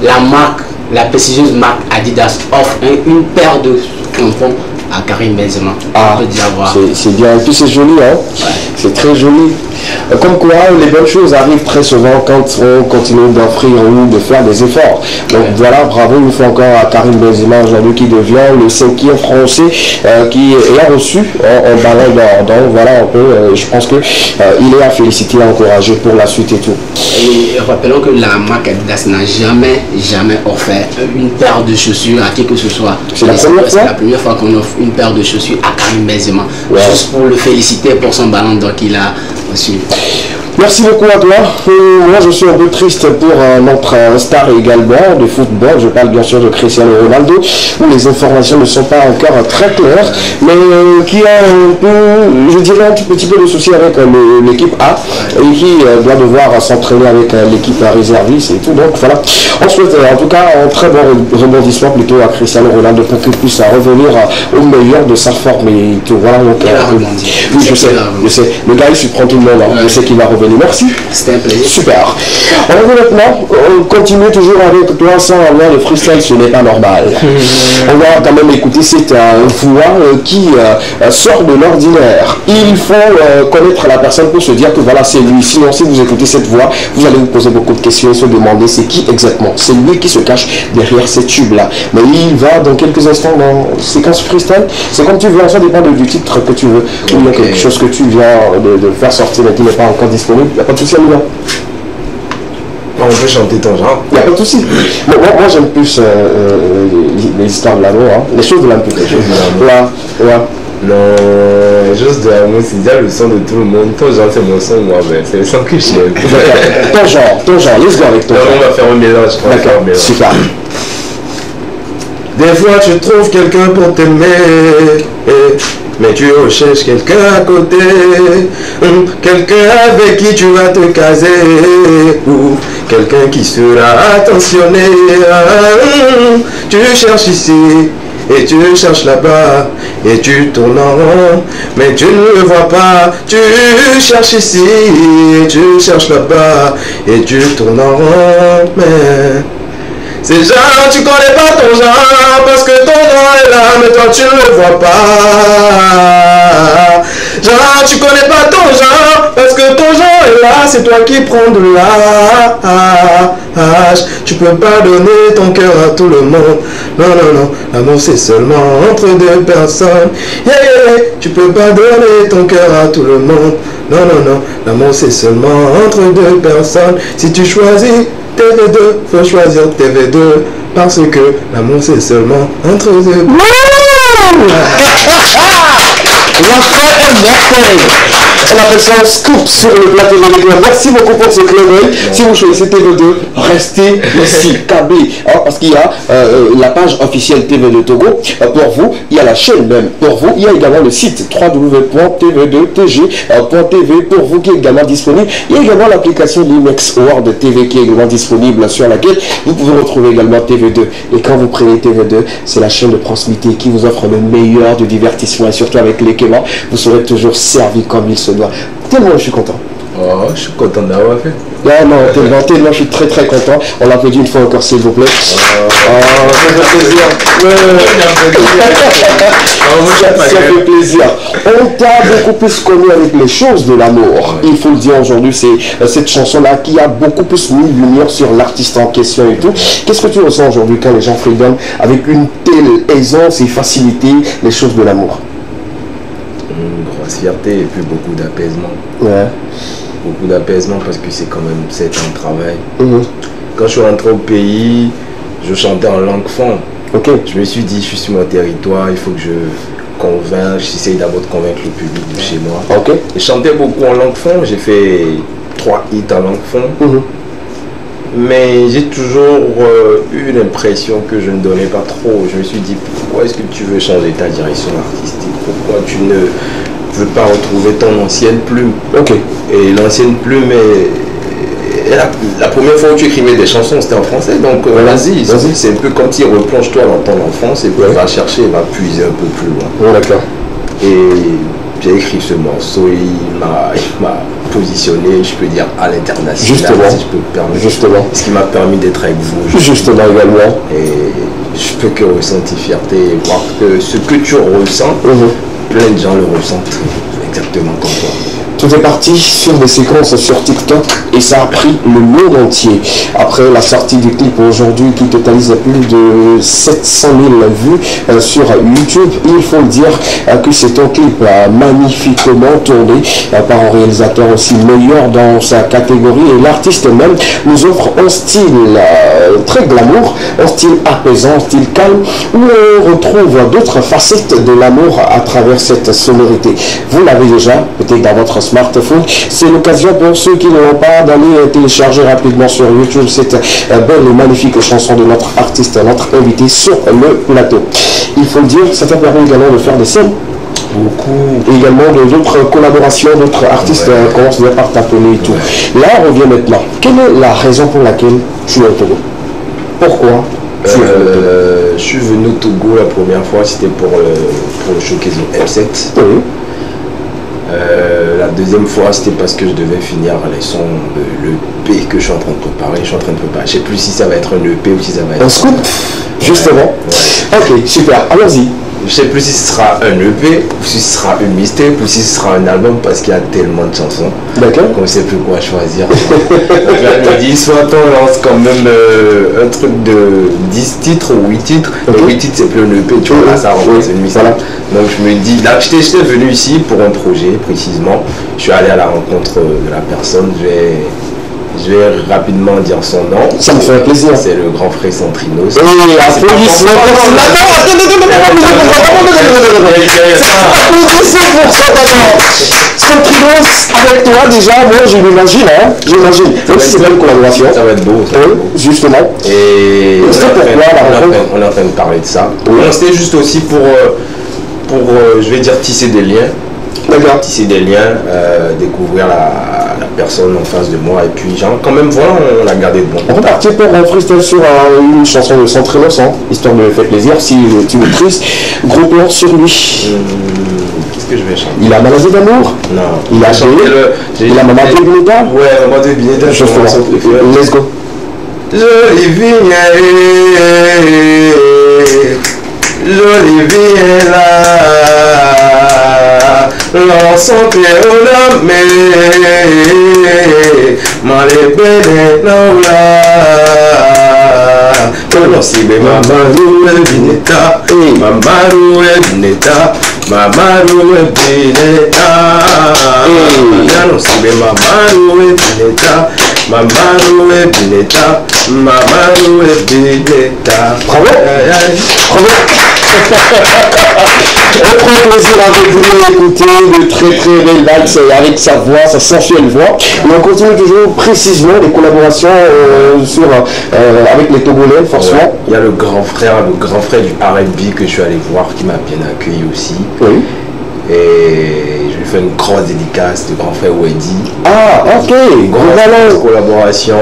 la prestigieuse marque Adidas offre une paire de crampons à Karim Benzema. C'est bien, et puis c'est joli, hein? C'est très joli. Comme quoi, les bonnes choses arrivent très souvent quand on continue d'offrir ou de faire des efforts. Donc voilà, bravo une fois encore à Karim Benzema aujourd'hui qui devient le 5e français qui a reçu un ballon d'or. Donc voilà un peu, je pense qu'il est à féliciter, à encourager pour la suite et tout. Et rappelons que la marque Adidas n'a jamais offert une paire de chaussures à qui que ce soit. C'est la première fois qu'on offre une paire de chaussures à Karim Benzema. Juste pour le féliciter pour son ballon d'or qu'il a reçu. Merci beaucoup à toi. Moi je suis un peu triste pour notre star également de football. Je parle bien sûr de Cristiano Ronaldo, où les informations ne sont pas encore très claires, mais qui a un peu, je dirais un petit peu de soucis avec l'équipe A et qui doit devoir s'entraîner avec l'équipe réserviste et tout. Donc voilà, on souhaite en tout cas un très bon rebondissement plutôt à Cristiano Ronaldo pour qu'il puisse revenir au meilleur de sa forme et tout. Voilà, donc, oui, je sais. Le gars il surprend tout le monde, hein. Je sais qu'il va revenir. Merci. C'était un plaisir. Super. On va maintenant continuer toujours avec toi sans avoir de freestyle, ce n'est pas normal. On va quand même écouter cette voix qui sort de l'ordinaire. Il faut connaître la personne pour se dire que voilà, c'est lui. Sinon, si vous écoutez cette voix, vous allez vous poser beaucoup de questions et se demander c'est qui exactement. C'est lui qui se cache derrière ces tubes-là. Mais il va dans quelques instants dans séquence freestyle. C'est comme tu veux, ça dépend du titre que tu veux. Ou bien quelque chose que tu viens de faire sortir mais qui n'est pas encore disponible. Il n'y a pas de souci à nous. On peut chanter ton genre. Il n'y a pas de souci. Bon, moi j'aime plus les histoires de l'amour, hein. Les choses de l'amour. Non, juste de l'amour, c'est déjà le son de tout le monde. Ton genre, c'est mon son, moi, mais c'est le son que j'aime. Ton genre, let's go avec ton genre. On va faire un mélange. D'accord, super. Des fois, tu trouves quelqu'un pour t'aimer, mais tu recherches quelqu'un à côté, quelqu'un avec qui tu vas te caser, ou quelqu'un qui sera attentionné. Tu cherches ici. Et tu cherches là-bas, et tu tournes en rond, mais tu ne le vois pas. Tu cherches ici, et tu cherches là-bas, et tu tournes en rond, mais ces gens, tu connais pas ton genre, parce que ton genre est là, mais toi tu ne le vois pas. Genre, tu connais pas ton genre, parce que ton genre est là, c'est toi qui prends de l'âge. Tu peux pas donner ton cœur à tout le monde. Non, non, non, l'amour c'est seulement entre deux personnes. Yeah, tu peux pas donner ton cœur à tout le monde. Non, non, non, l'amour c'est seulement entre deux personnes. Si tu choisis TV2, faut choisir TV2, parce que l'amour c'est seulement entre deux personnes. On appelle ça un scoop sur le plateau de l'écran. Merci beaucoup pour ce clin d'œil. Si vous choisissez TV2, restez ici, KB. Parce qu'il y a la page officielle TV2 Togo pour vous. Il y a la chaîne même pour vous. Il y a également le site www.tv2tg.tv pour vous qui est également disponible. Il y a également l'application Limex World TV qui est également disponible sur laquelle vous pouvez retrouver également TV2. Et quand vous prenez TV2, c'est la chaîne de proximité qui vous offre le meilleur du divertissement et surtout avec les Kémans, vous serez toujours servi comme il se doit. Tellement je suis content. Oh, je suis content d'avoir fait. Non, tellement je suis très très content. On l'applaudit une fois encore s'il vous plaît. Ça fait plaisir. Ça fait plaisir. On t'a beaucoup plus connu avec les choses de l'amour. Il faut le dire aujourd'hui, c'est cette chanson-là qui a beaucoup plus mis lumière sur l'artiste en question et tout. Qu'est-ce que tu ressens aujourd'hui quand les gens freedom avec une telle aisance et facilité les choses de l'amour? Une grosse fierté et puis beaucoup d'apaisement. Ouais. Beaucoup d'apaisement parce que c'est quand même 7 ans de travail. Quand je suis rentré au pays, je chantais en langue fon. Je me suis dit, je suis sur mon territoire, il faut que je convainque, j'essaye d'abord de convaincre le public de chez moi. Je chantais beaucoup en langue fon, j'ai fait 3 hits en langue fon. Mais j'ai toujours eu l'impression que je ne donnais pas trop. Je me suis dit, pourquoi est-ce que tu veux changer ta direction artistique? Pourquoi tu ne veux pas retrouver ton ancienne plume? Et l'ancienne plume la première fois où tu écrivais des chansons, c'était en français. Donc vas-y. C'est un peu comme si replonge-toi dans ton enfance et puis va chercher, va puiser un peu plus loin. Et j'ai écrit ce morceau, il m'a positionné, je peux dire, à l'international, si je peux me permettre. Ce qui m'a permis d'être avec vous. Également. Et je peux que ressentir fierté et voir que ce que tu ressens, plein de gens le ressentent exactement comme toi. Tout est parti sur des séquences sur TikTok et ça a pris le monde entier. Après la sortie du clip aujourd'hui qui totalise plus de 700 000 vues sur YouTube, il faut dire que c'est un clip magnifiquement tourné par un réalisateur aussi meilleur dans sa catégorie et l'artiste même nous offre un style très glamour, un style apaisant, un style calme où on retrouve d'autres facettes de l'amour à travers cette sonorité. Vous l'avez déjà peut-être dans votre smartphone. C'est l'occasion pour ceux qui ne l'ont pas d'aller télécharger rapidement sur YouTube cette belle et magnifique chanson de notre artiste, notre invité sur le plateau. Il faut le dire, ça t'a permis également de faire des scènes. Beaucoup. Et également d'autres collaborations, d'autres artistes commencent déjà par t'appeler et tout. Là, on revient maintenant. Quelle est la raison pour laquelle tu es au Togo? Pourquoi je suis venu au Togo la première fois, c'était pour le showcase M7. La deuxième fois, c'était parce que je devais finir les sons de l'EP que je suis en train de préparer. Je ne sais plus si ça va être un EP ou si ça va être un scoop, justement. Ok, super, allons-y. Je ne sais plus si ce sera un EP, ou si ce sera une mixtape, ou si ce sera un album, parce qu'il y a tellement de chansons qu'on ne sait plus quoi choisir. Donc là, je me dis, soit on lance quand même un truc de 10 titres ou 8 titres. Donc 8 titres, c'est plus un EP, tu vois, là, ça remplace une mixtape. Donc je me dis, là, j'étais venu ici pour un projet, précisément. Je suis allé à la rencontre de la personne, Je vais rapidement dire son nom. Ça me fait plaisir. C'est le grand frère Centrinos. Oui, applaudissements. Centrinos, avec toi déjà, moi je l'imagine, hein. J'imagine. C'est une collaboration. Ça va être beau. Justement. Et on est en train de parler de ça. C'était juste aussi pour je vais dire, tisser des liens. D'accord. Tisser des liens, découvrir la personne en face de moi. Et puis, genre, quand même, voilà, on l'a gardé de bon. On repartit pour un freestyle sur une chanson de Centrinos, hein, histoire de faire plaisir, si tu maîtrises. Gros plan sur lui. Qu'est-ce que je vais chanter? Il a maladie d'amour? Non. Il a chanté il a Mamadou Bineta? Ouais, Mamadou Bineta. Let's go. Jolie vie, jolie vie là, l'ensemble est au lame, malébé non là. Non, si mais Mamadou Bineta, Mamadou Bineta, Mamadou Bineta. Non, si mais Mamadou Bineta, Mamadou Bineta, Mamadou Bineta. Bravo. Bravo. On prend plaisir avec vous écouter de très relax avec sa voix, sa sensuelle voix. Et on continue toujours précisément les collaborations avec les Togolais, forcément. Ouais. Il y a le grand frère du R&B que je suis allé voir qui m'a bien accueilli aussi. Oui. Et je lui fais une grosse dédicace de grand frère Weddy. Ah, ok. Grosse collaboration.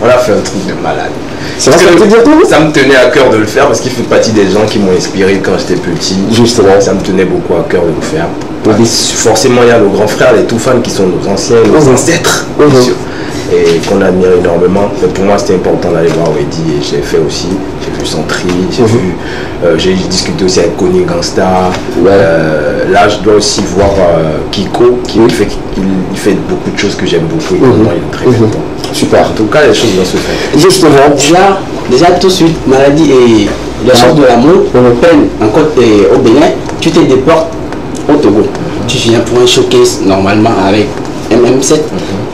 On a fait un truc de malade. Ça me tenait à cœur de le faire parce qu'il fait partie des gens qui m'ont inspiré quand j'étais petit. Justement. Ça me tenait beaucoup à cœur de le faire. Forcément, il y a le grand frère, les tout fans qui sont nos anciens, nos ancêtres, bien sûr, et qu'on admire énormément. Mais pour moi, c'était important d'aller voir Weddy et j'ai fait aussi. J'ai vu Centri, j'ai discuté aussi avec Kony Gangsta. Là, je dois aussi voir Kiko, qui fait beaucoup de choses que j'aime beaucoup. Et il est très bien. Super. En tout cas, les choses vont se faire. Justement. Déjà tout de suite, maladie et la chance de l'amour, peine encore au Bénin, tu te déportes au Togo. Tu viens pour un showcase normalement avec MM7.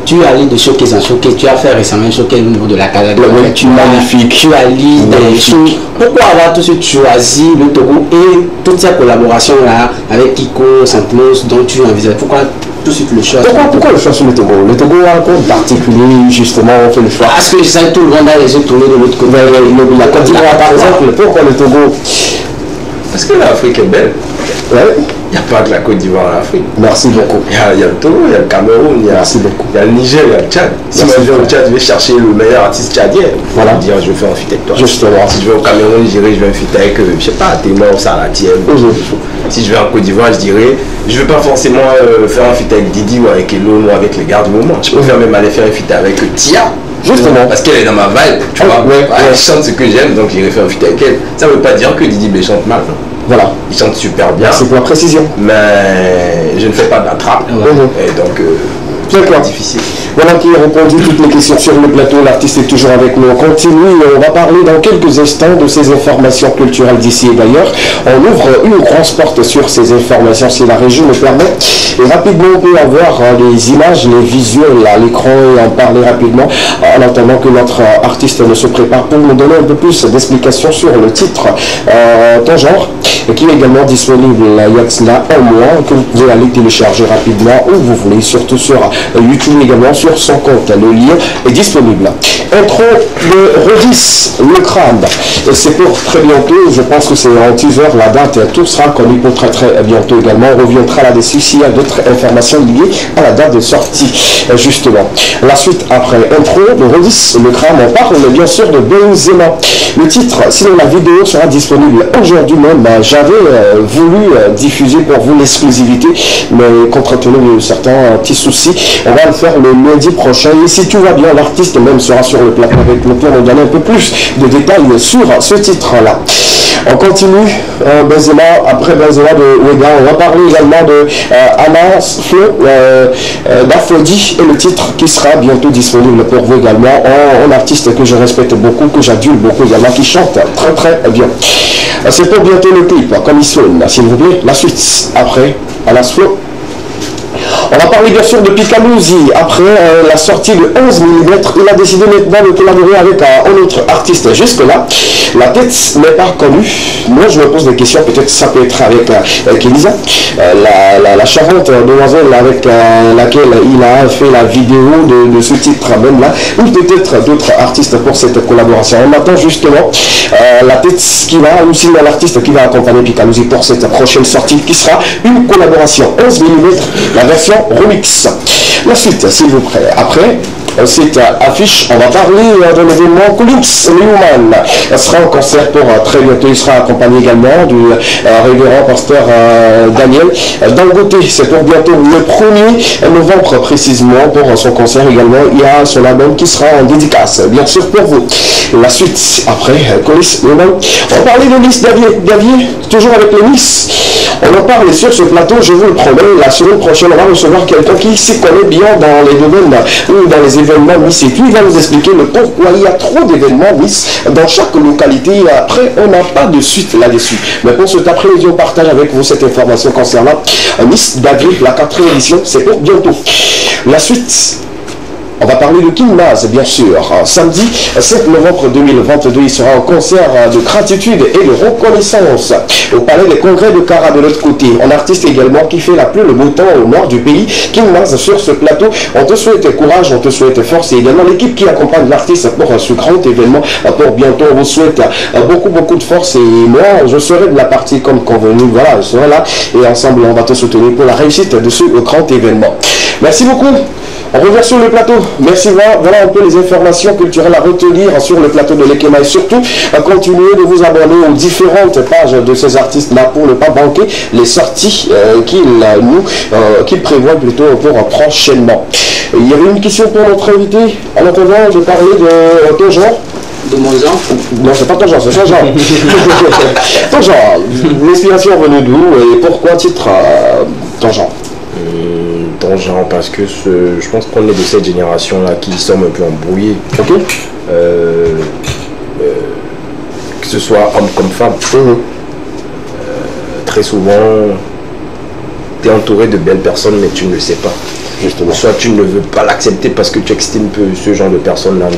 Tu es allé de showcase en showcase. Tu as fait récemment un showcase au niveau de la Casa de la tu magnifique. Tu as lu des choses. Pourquoi avoir tout de suite choisi le Togo et toutes ces collaborations là avec Kiko, Centrinos dont tu envisages? Pourquoi tout de suite le choix? Pourquoi le choix sur le Togo? Le Togo a un compte particulier, justement, on fait le choix. Parce que je sais tout le monde a les yeux tournés de l'autre côté. La Côte d'Ivoire, par exemple, pourquoi le Togo? Parce que l'Afrique est belle. Ouais. Il n'y a pas que la Côte d'Ivoire en Afrique. Merci beaucoup. Il y a le Togo, il y a le Cameroun, il y a le Niger, il y a le Tchad. Si moi je vais au Tchad, je vais chercher le meilleur artiste tchadien. Voilà. Dire je vais faire un feat avec toi. Justement. Si je vais au Cameroun, je dirais je vais un feat avec, je sais pas, Témor, Salatiel. Si je vais en Côte d'Ivoire, je dirais, je ne vais pas forcément faire un feat avec Didi ou avec Elon ou avec les gars du moment. Je préfère même aller faire un feat avec Tia. Justement. Parce qu'elle est dans ma vibe, tu vois. Elle chante ce que j'aime, donc j'irai faire un feat avec elle. Ça ne veut pas dire que Didi B chante mal. Voilà. Il chante super bien. C'est pour la précision. Mais je ne fais pas de la trappe. Et donc, c'est difficile. Voilà qui a répondu toutes les questions sur le plateau. L'artiste est toujours avec nous. On continue. On va parler dans quelques instants de ces informations culturelles d'ici et d'ailleurs. On ouvre une grosse porte sur ces informations si la régie me permet. Et rapidement, on peut avoir les images, les visuels à l'écran et en parler rapidement en attendant que notre artiste ne se prépare pour nous donner un peu plus d'explications sur le titre Ton genre, qui est également disponible il y a cela un mois, que vous pouvez aller télécharger rapidement où vous voulez, surtout sur YouTube également sur son compte. Le lien est disponible. Intro de Redis, le crâne. C'est pour très bientôt, je pense que c'est en teaser, la date, tout sera connu pour très bientôt également. On reviendra là-dessus s'il y a d'autres informations liées à la date de sortie, justement. La suite après intro de Redis, le crâne, on parle bien sûr de Benzema. Le titre, sinon la vidéo sera disponible aujourd'hui même. J'avais voulu diffuser pour vous l'exclusivité, mais compte tenu de certains petits soucis, on va le faire le lundi prochain. Et si tout va bien, l'artiste même sera sur le plateau avec nous pour nous donner un peu plus de détails sur ce titre-là. On continue, Benzema, après Benzema de Wega, on va parler également de Amas Flo d'Afrodi et le titre qui sera bientôt disponible pour vous également. Un artiste que je respecte beaucoup, que j'adule beaucoup également, qui chante très bien. C'est pour bientôt le clip, comme il sonne, s'il vous plaît. La suite, après Amas Flo. On On va parler bien sûr de Picaluzzi. Après la sortie de 11 mm, il a décidé maintenant de collaborer avec un autre artiste. Jusque-là, la tête n'est pas connue. Moi, je me pose des questions. Peut-être ça peut être avec Elisa, la charmante demoiselle avec laquelle il a fait la vidéo de ce titre même là, ou peut-être d'autres artistes pour cette collaboration. On attend justement la tête qui va, ou sinon l'artiste qui va accompagner Picaluzzi pour cette prochaine sortie qui sera une collaboration 11 mm, la version remix. La suite, s'il vous plaît. Après cette affiche, on va parler de l'événement Colux Newman. Elle sera en concert pour très bientôt. Il sera accompagné également du révérend pasteur Daniel Dangote. C'est pour bientôt le 1er novembre précisément pour son concert également. Il y a son album qui sera en dédicace, bien sûr pour vous. La suite, après Colux Newman, on va parler de Miss Davier, toujours avec les Miss. On en parle sur ce plateau, je vous le promets. La semaine prochaine, on va recevoir quelqu'un qui s'y connaît bien dans les domaines ou dans les événements Miss. Et puis, il va nous expliquer le pourquoi il y a trop d'événements Miss dans chaque localité. Et après, on n'a pas de suite là-dessus. Mais pour cet après-midi, on partage avec vous cette information concernant Miss Davier, la 4e édition. C'est pour bientôt. La suite. On va parler de King Naz, bien sûr. Samedi 7 novembre 2022, il sera en concert de gratitude et de reconnaissance au Palais des Congrès de Cara de l'autre côté. Un artiste également qui fait la pluie le beau temps au nord du pays. King Naz sur ce plateau. On te souhaite courage, on te souhaite force et également l'équipe qui accompagne l'artiste pour ce grand événement. Pour bientôt, on vous souhaite beaucoup de force et moi, je serai de la partie comme convenu. Voilà, je serai là et ensemble, on va te soutenir pour la réussite de ce grand événement. Merci beaucoup. On revient sur le plateau. Merci, voilà un peu les informations culturelles à retenir sur le plateau de l'Ekema et surtout continuez de vous abonner aux différentes pages de ces artistes-là pour ne pas manquer les sorties qu'ils prévoient plutôt pour prochainement. Il y avait une question pour notre invité. En attendant, je parlais de ton genre. De mon genre? Non, c'est pas ton genre, c'est son genre. Ton genre. L'inspiration venue d'où et pourquoi titre ton genre? Ton genre parce que je pense qu'on est de cette génération là qui sommes un peu embrouillés. Okay. Que ce soit homme comme femme. Très souvent tu es entouré de belles personnes mais tu ne le sais pas. Justement. Soit tu ne veux pas l'accepter parce que tu estimes que ce genre de personnes là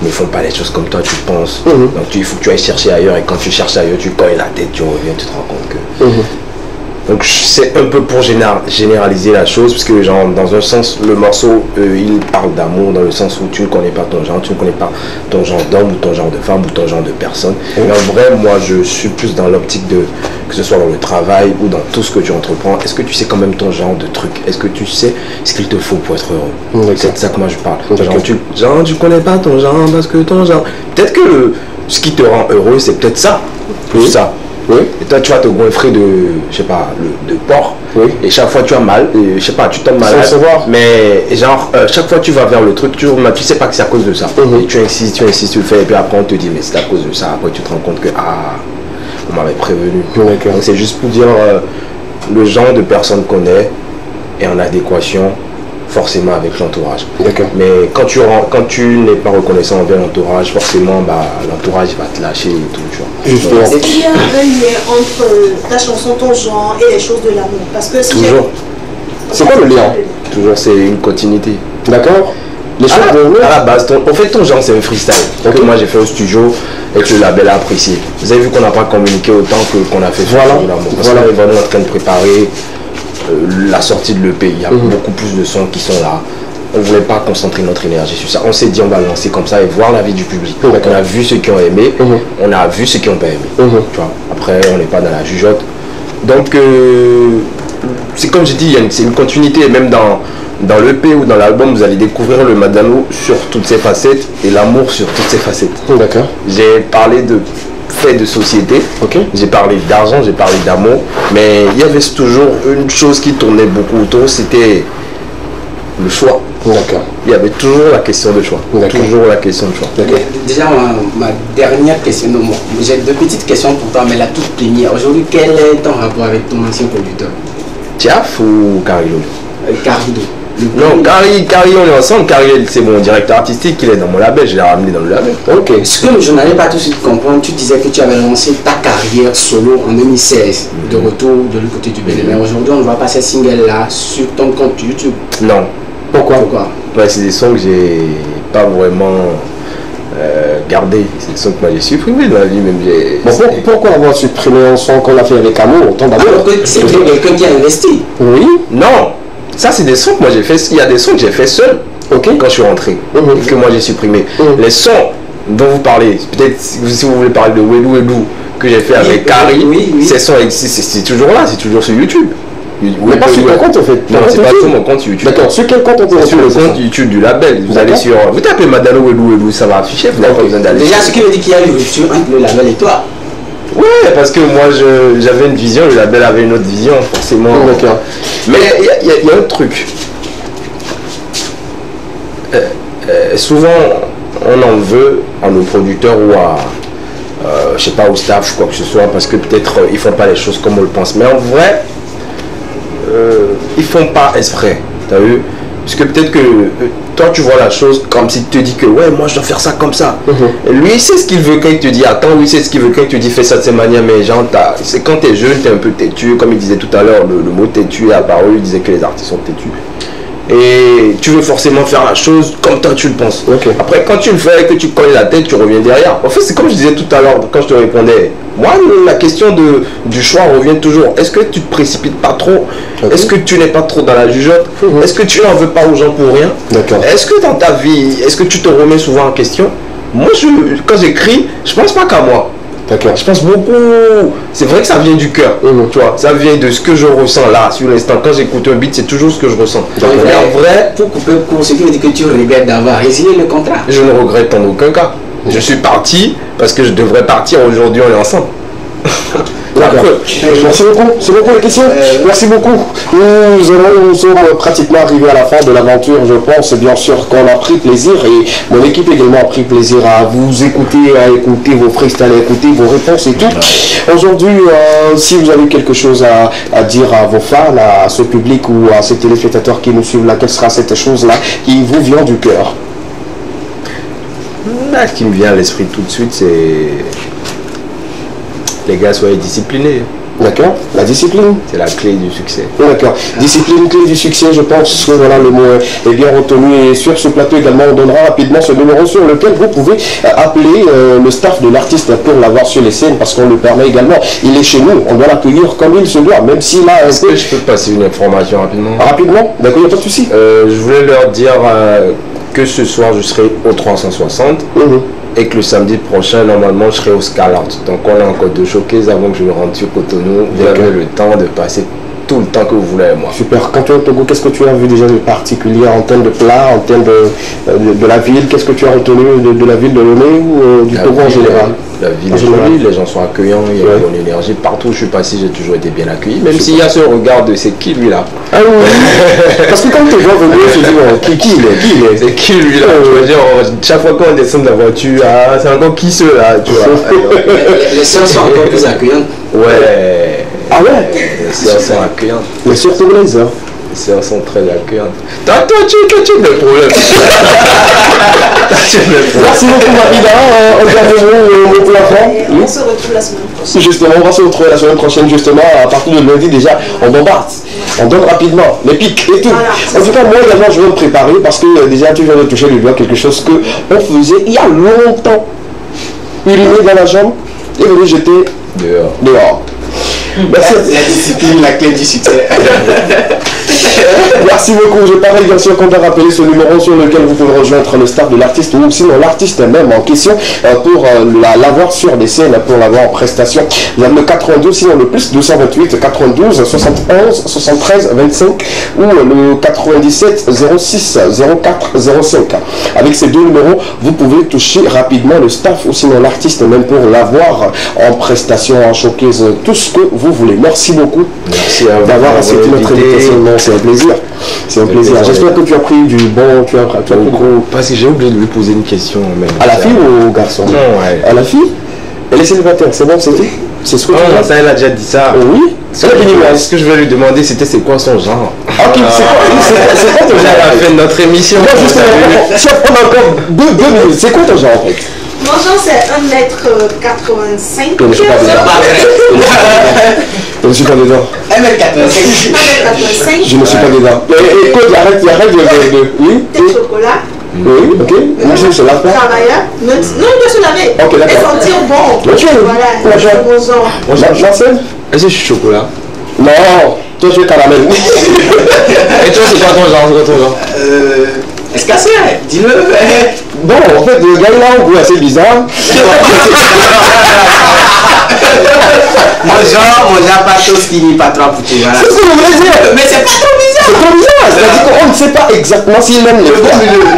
ne font pas les choses comme toi tu penses. Donc il faut que tu ailles chercher ailleurs et quand tu cherches ailleurs tu cognes la tête, tu reviens, tu te rends compte que... Donc c'est un peu pour généraliser la chose, parce que genre dans un sens le morceau il parle d'amour dans le sens où tu ne connais pas ton genre, tu ne connais pas ton genre d'homme ou ton genre de femme ou ton genre de personne. Mais en vrai moi je suis plus dans l'optique de que ce soit dans le travail ou dans tout ce que tu entreprends, est-ce que tu sais quand même ton genre de truc, est-ce que tu sais ce qu'il te faut pour être heureux. C'est de ça que moi je parle. Genre tu connais pas ton genre parce que ton genre, peut-être que ce qui te rend heureux c'est peut-être ça, plus ça. Oui. Et toi tu vas te goinfrer de, je sais pas, de porc. Et chaque fois tu as mal, et, je sais pas, tu tombes malade. Mais genre chaque fois tu vas vers le truc, tu sais pas que c'est à cause de ça. Et tu insistes, tu le fais, et puis après on te dit mais c'est à cause de ça. Après tu te rends compte que on m'avait prévenu. Donc c'est juste pour dire le genre de personne qu'on est en adéquation forcément avec l'entourage. Mais quand tu n'es pas reconnaissant envers l'entourage, forcément l'entourage va te lâcher et tout. Est-ce qu'il y a un lien entre ta chanson, ton genre et les choses de l'amour? Parce que si toujours. C'est quoi le lien? Toujours, c'est une continuité. D'accord. Les choses à la base, en fait ton genre c'est un freestyle. Donc moi j'ai fait au studio et que le label a apprécié. Vous avez vu qu'on n'a pas communiqué autant qu'on a fait sur l'amour. Parce qu'on est vraiment en train de préparer la sortie de l'EP, il y a beaucoup plus de sons qui sont là. On ne voulait pas concentrer notre énergie sur ça. On s'est dit on va lancer comme ça et voir l'avis du public. On a vu ceux qui ont aimé, on a vu ceux qui n'ont pas aimé. Tu vois. Après on n'est pas dans la jugeote. Donc c'est comme je dis, c'est une continuité. Et même dans l'EP ou dans l'album, vous allez découvrir le Madano sur toutes ses facettes et l'amour sur toutes ses facettes. D'accord. J'ai parlé de faits de société, j'ai parlé d'argent, j'ai parlé d'amour, mais il y avait toujours une chose qui tournait beaucoup autour, c'était le choix. Il y avait toujours la question de choix. Toujours la question de choix. Déjà, ma dernière question, j'ai deux petites questions pour toi, mais la toute première. Aujourd'hui, quel est ton rapport avec ton ancien producteur? Tiaf ou Carido? Carido. Non, Kari, on est ensemble. Kari, c'est mon directeur artistique, il est dans mon label, je l'ai ramené dans le label. Ok. Ce que je n'allais pas tout de suite comprendre, tu disais que tu avais lancé ta carrière solo en 2016, de retour de l'autre côté du Bénin. Mais aujourd'hui, on ne voit pas ces singles-là sur ton compte YouTube. Non. Pourquoi? Ouais, c'est des sons que j'ai pas vraiment gardés. C'est des sons que moi j'ai supprimés dans la vie même. Pourquoi avoir supprimé un son qu'on a fait avec amour autant d'abord? Alors que c'est quelqu'un qui a investi. Oui. Non. Ça, c'est des sons que moi j'ai fait. Il y a des sons que j'ai fait seul quand je suis rentré. Que moi j'ai supprimé. Les sons dont vous parlez, peut-être si vous voulez parler de Wedou que j'ai fait avec Kari, ces sons c'est toujours là, c'est toujours sur YouTube. Mais pas sur ton compte en fait. Non, c'est pas sur mon compte sur YouTube. D'accord, sur quel compte on peut sur le compte YouTube du label. Vous allez sur. Vous tapez Madalo Wedou, ça va afficher, vous n'avez pas besoin d'aller. Déjà, ce qui veut dire qu'il y a une rupture entre le label et toi. Ouais, parce que moi j'avais une vision, le label avait une autre vision, forcément. D'accord. Mais il y a un truc. Souvent, on en veut à nos producteurs ou à. Je sais pas, au staff ou quoi que ce soit, parce que peut-être ils font pas les choses comme on le pense. Mais en vrai. Ils font pas exprès, t'as vu? Parce que peut-être que toi tu vois la chose comme s'il te dit que ouais moi je dois faire ça comme ça. Et lui il sait ce qu'il veut quand il te dit attends, oui c'est ce qu'il veut quand il te dit fais ça de cette manière, mais genre c'est quand t'es jeune t'es un peu têtu, comme il disait tout à l'heure, le mot têtu est apparu, il disait que les artistes sont têtus. Et tu veux forcément faire la chose comme toi tu le penses. Après quand tu le fais et que tu colles la tête, tu reviens derrière. En fait c'est comme je disais tout à l'heure quand je te répondais. Moi la question du choix revient toujours. Est-ce que tu te précipites pas trop? Est-ce que tu n'es pas trop dans la jugeote? Est-ce que tu n'en veux pas aux gens pour rien? Est-ce que dans ta vie, est-ce que tu te remets souvent en question? Moi quand j'écris, je pense pas qu'à moi. Je pense beaucoup. C'est vrai que ça vient du cœur, tu vois. Ça vient de ce que je ressens là, sur l'instant. Quand j'écoute un beat, c'est toujours ce que je ressens. Mais en vrai, pour couper le cours, ce qui veut dire que tu regrettes d'avoir résilié le contrat. Je ne regrette en aucun cas. Je suis parti parce que je devrais partir. Aujourd'hui, on est ensemble. Merci beaucoup. C'est beaucoup la question. Merci beaucoup. Nous sommes pratiquement arrivés à la fin de l'aventure, je pense. Bien sûr qu'on a pris plaisir et mon équipe également a pris plaisir à vous écouter, à écouter vos freestyles, à écouter vos réponses et tout. Aujourd'hui, si vous avez quelque chose à dire à vos fans, à ce public ou à ces téléspectateurs qui nous suivent là, quelle sera cette chose-là qui vous vient du cœur? Ce qui me vient à l'esprit tout de suite, c'est les gars, soyez disciplinés. D'accord. La discipline, c'est la clé du succès. D'accord. Discipline, clé du succès, je pense que voilà, le mot est bien retenu. Et sur ce plateau également, on donnera rapidement ce numéro sur lequel vous pouvez appeler le staff de l'artiste pour l'avoir sur les scènes, parce qu'on le permet également. Il est chez nous, on doit l'accueillir comme il se doit, même s'il a... Est-ce que je peux passer une information rapidement? Rapidement, d'accord, il n'y a pas de souci. Je voulais leur dire que ce soir, je serai au 360. Et que le samedi prochain, normalement, je serai au Skylark. Donc, on a encore deux showcases avant que je me rende sur Cotonou. Vous avez le temps de passer tout le temps que vous voulez avec moi. Super. Quand tu es au Togo, qu'est-ce que tu as vu déjà de particulier en termes de plats, en termes de la ville? Qu'est-ce que tu as retenu de la ville de Lomé ou du Togo en général? La ville est jolie, les gens sont accueillants, il y a une bonne énergie. Partout où je suis passé, j'ai toujours été bien accueilli. Même s'il y a ce regard de c'est qui lui là? Ah oui. Parce que quand tu vois venir, je dis qui il est? C'est qui lui là? Je veux dire, chaque fois qu'on descend de la voiture, c'est encore qui ceux là? Tu vois. Les sœurs sont encore plus accueillantes. Ouais. Ah ouais? Les sœurs sont accueillantes. Les sœurs togolaises, hein? Les sœurs sont très accueillantes. Toi, tu as des problèmes. Merci beaucoup, Marida. On va pour la fin. On se retrouve la semaine prochaine. Justement, on va se retrouver la semaine prochaine, justement, à partir de lundi déjà. On bombarde. On donne rapidement les pics et tout. En tout cas, moi également, je vais me préparer parce que déjà, tu viens de toucher le doigt quelque chose qu'on faisait il y a longtemps. Uriné dans la jambe et venir jeter dehors. Merci. La discipline, la clé du succès. Merci beaucoup. Je parie bien sûr qu'on va rappeler ce numéro sur lequel vous pouvez rejoindre le staff de l'artiste ou sinon l'artiste même en question pour l'avoir sur des scènes, pour l'avoir en prestation. Il y a le 92, sinon le plus 228 92 71 73 25 ou le 97 06 04 05. Avec ces deux numéros, vous pouvez toucher rapidement le staff ou sinon l'artiste même pour l'avoir en prestation, en showcase, tout ce que vous voulez. Merci beaucoup d'avoir accepté notre invitation. C'est un plaisir. C'est un plaisir. J'espère que tu as pris du bon, tu as pris gros. Parce que j'ai oublié de lui poser une question. À la fille ou au garçon? Non, ouais. À la fille? Elle est célibataire, c'est bon, c'était? C'est ce que tu ça, elle a déjà dit ça. Oui. Ce que je voulais lui demander, c'était c'est quoi son genre? Ok, c'est quoi ton genre? À la fin de notre émission. Non, justement, si on prend encore 2 minutes, c'est quoi ton genre en fait? Mon genre c'est 1m85. Je ne suis pas dedans. Je ne suis pas dedans. 1m85. Je ne suis pas dedans. Et écoute, arrête de... Oui? Thé chocolat. Oui, ok. Monsieur, je lave pas. Travailleur. Non, il doit se laver. Ok, d'accord. Et sentir bon. Ok. Voilà, c'est mon genre. Marcel? Est-ce que je suis chocolat? Non, toi tu es caramel. Et toi, c'est quoi ton genre? Est-ce que c'est? Dis-le. Bon, en fait, le gars là, on voit assez bizarre. Mon genre, pas trop skinny, pas trop foutu. Voilà. C'est ce que je voulais dire. Mais c'est pas trop bizarre. C'est trop bizarre. C'est-à-dire qu'on ne sait pas exactement s'il aime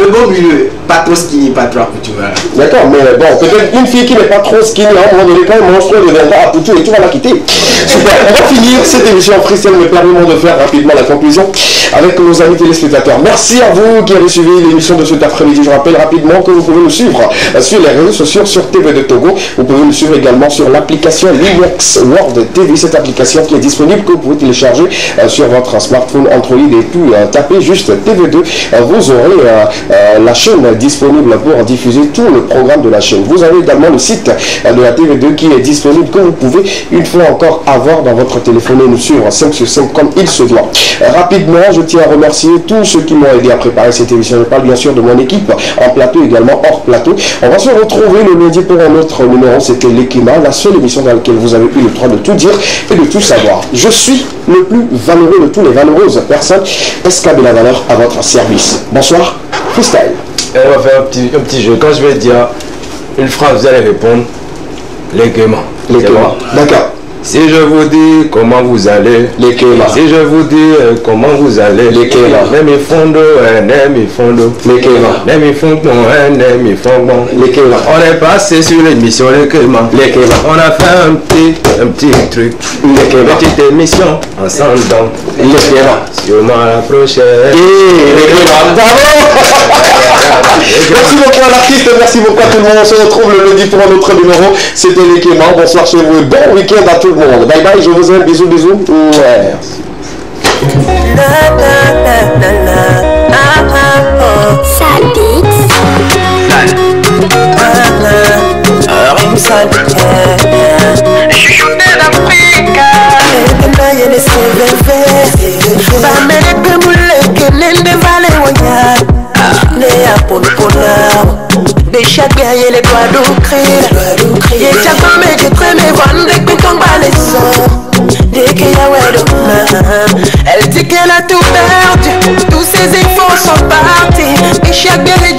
le bon milieu. Pas trop skinny, pas trop foutu. Voilà. D'accord, mais bon, peut-être une fille qui n'est pas trop skinny, à un moment donné, quand elle mange trop, elle deviendra à Poutou et tu vas la quitter. Super, on va finir cette émission freestyle, me permettons de faire rapidement la conclusion avec nos amis téléspectateurs. Merci à vous qui avez suivi l'émission de cet après-midi. Je rappelle rapidement que vous pouvez nous suivre sur les réseaux sociaux, sur TV2 Togo. Vous pouvez nous suivre également sur l'application Linux World TV, cette application qui est disponible, que vous pouvez télécharger sur votre smartphone Android et puis taper juste TV2. Vous aurez la chaîne disponible pour diffuser tout le programme de la chaîne. Vous avez également le site de la TV2 qui est disponible, que vous pouvez une fois encore avoir dans votre téléphone et nous suivre 5 sur 5 comme il se doit. Rapidement, je tiens à remercier tous ceux qui m'ont aidé à préparer cette émission. Je parle bien sûr de mon équipe en plateau, également hors plateau. On va se retrouver le lundi pour un autre numéro. C'était l'Ekema, la seule émission dans laquelle vous avez eu le droit de tout dire et de tout savoir. Je suis le plus valeureux de tous les valeureuses personnes. SKB la valeur à votre service. Bonsoir, freestyle. Et on va faire un petit jeu. Quand je vais dire une phrase, vous allez répondre l'Ekema. L'Ekema. D'accord. Si je vous dis comment vous allez, l'Ekema. Si je vous dis comment vous allez, l'Ekema. Nemi fondo, nemi fondo, l'Ekema. Nemi fondo, nemi fondo, l'Ekema. On est passé sur l'émission l'Ekema. L'Ekema. On a fait un petit truc, l'Ekema. Petite émission ensemble dans l'Ekema. Sûrement la prochaine. L'Ekema. Merci beaucoup à l'artiste, merci beaucoup à tout le monde. On se retrouve le lundi pour un autre numéro. C'était l'Ekema. Bonsoir chez vous et bon week-end à tout le monde. Bye bye, je vous aime. Bisous, bisous. Merci. Deixa guerrier les doigts d'ouvrir. Et t'as pas mes détrés, mes voix, dès que tombe à l'essor. Dès qu'il y a ouais de elle dit qu'elle a tout perdu. Tous ses efforts sont partis. Et chaque guerrier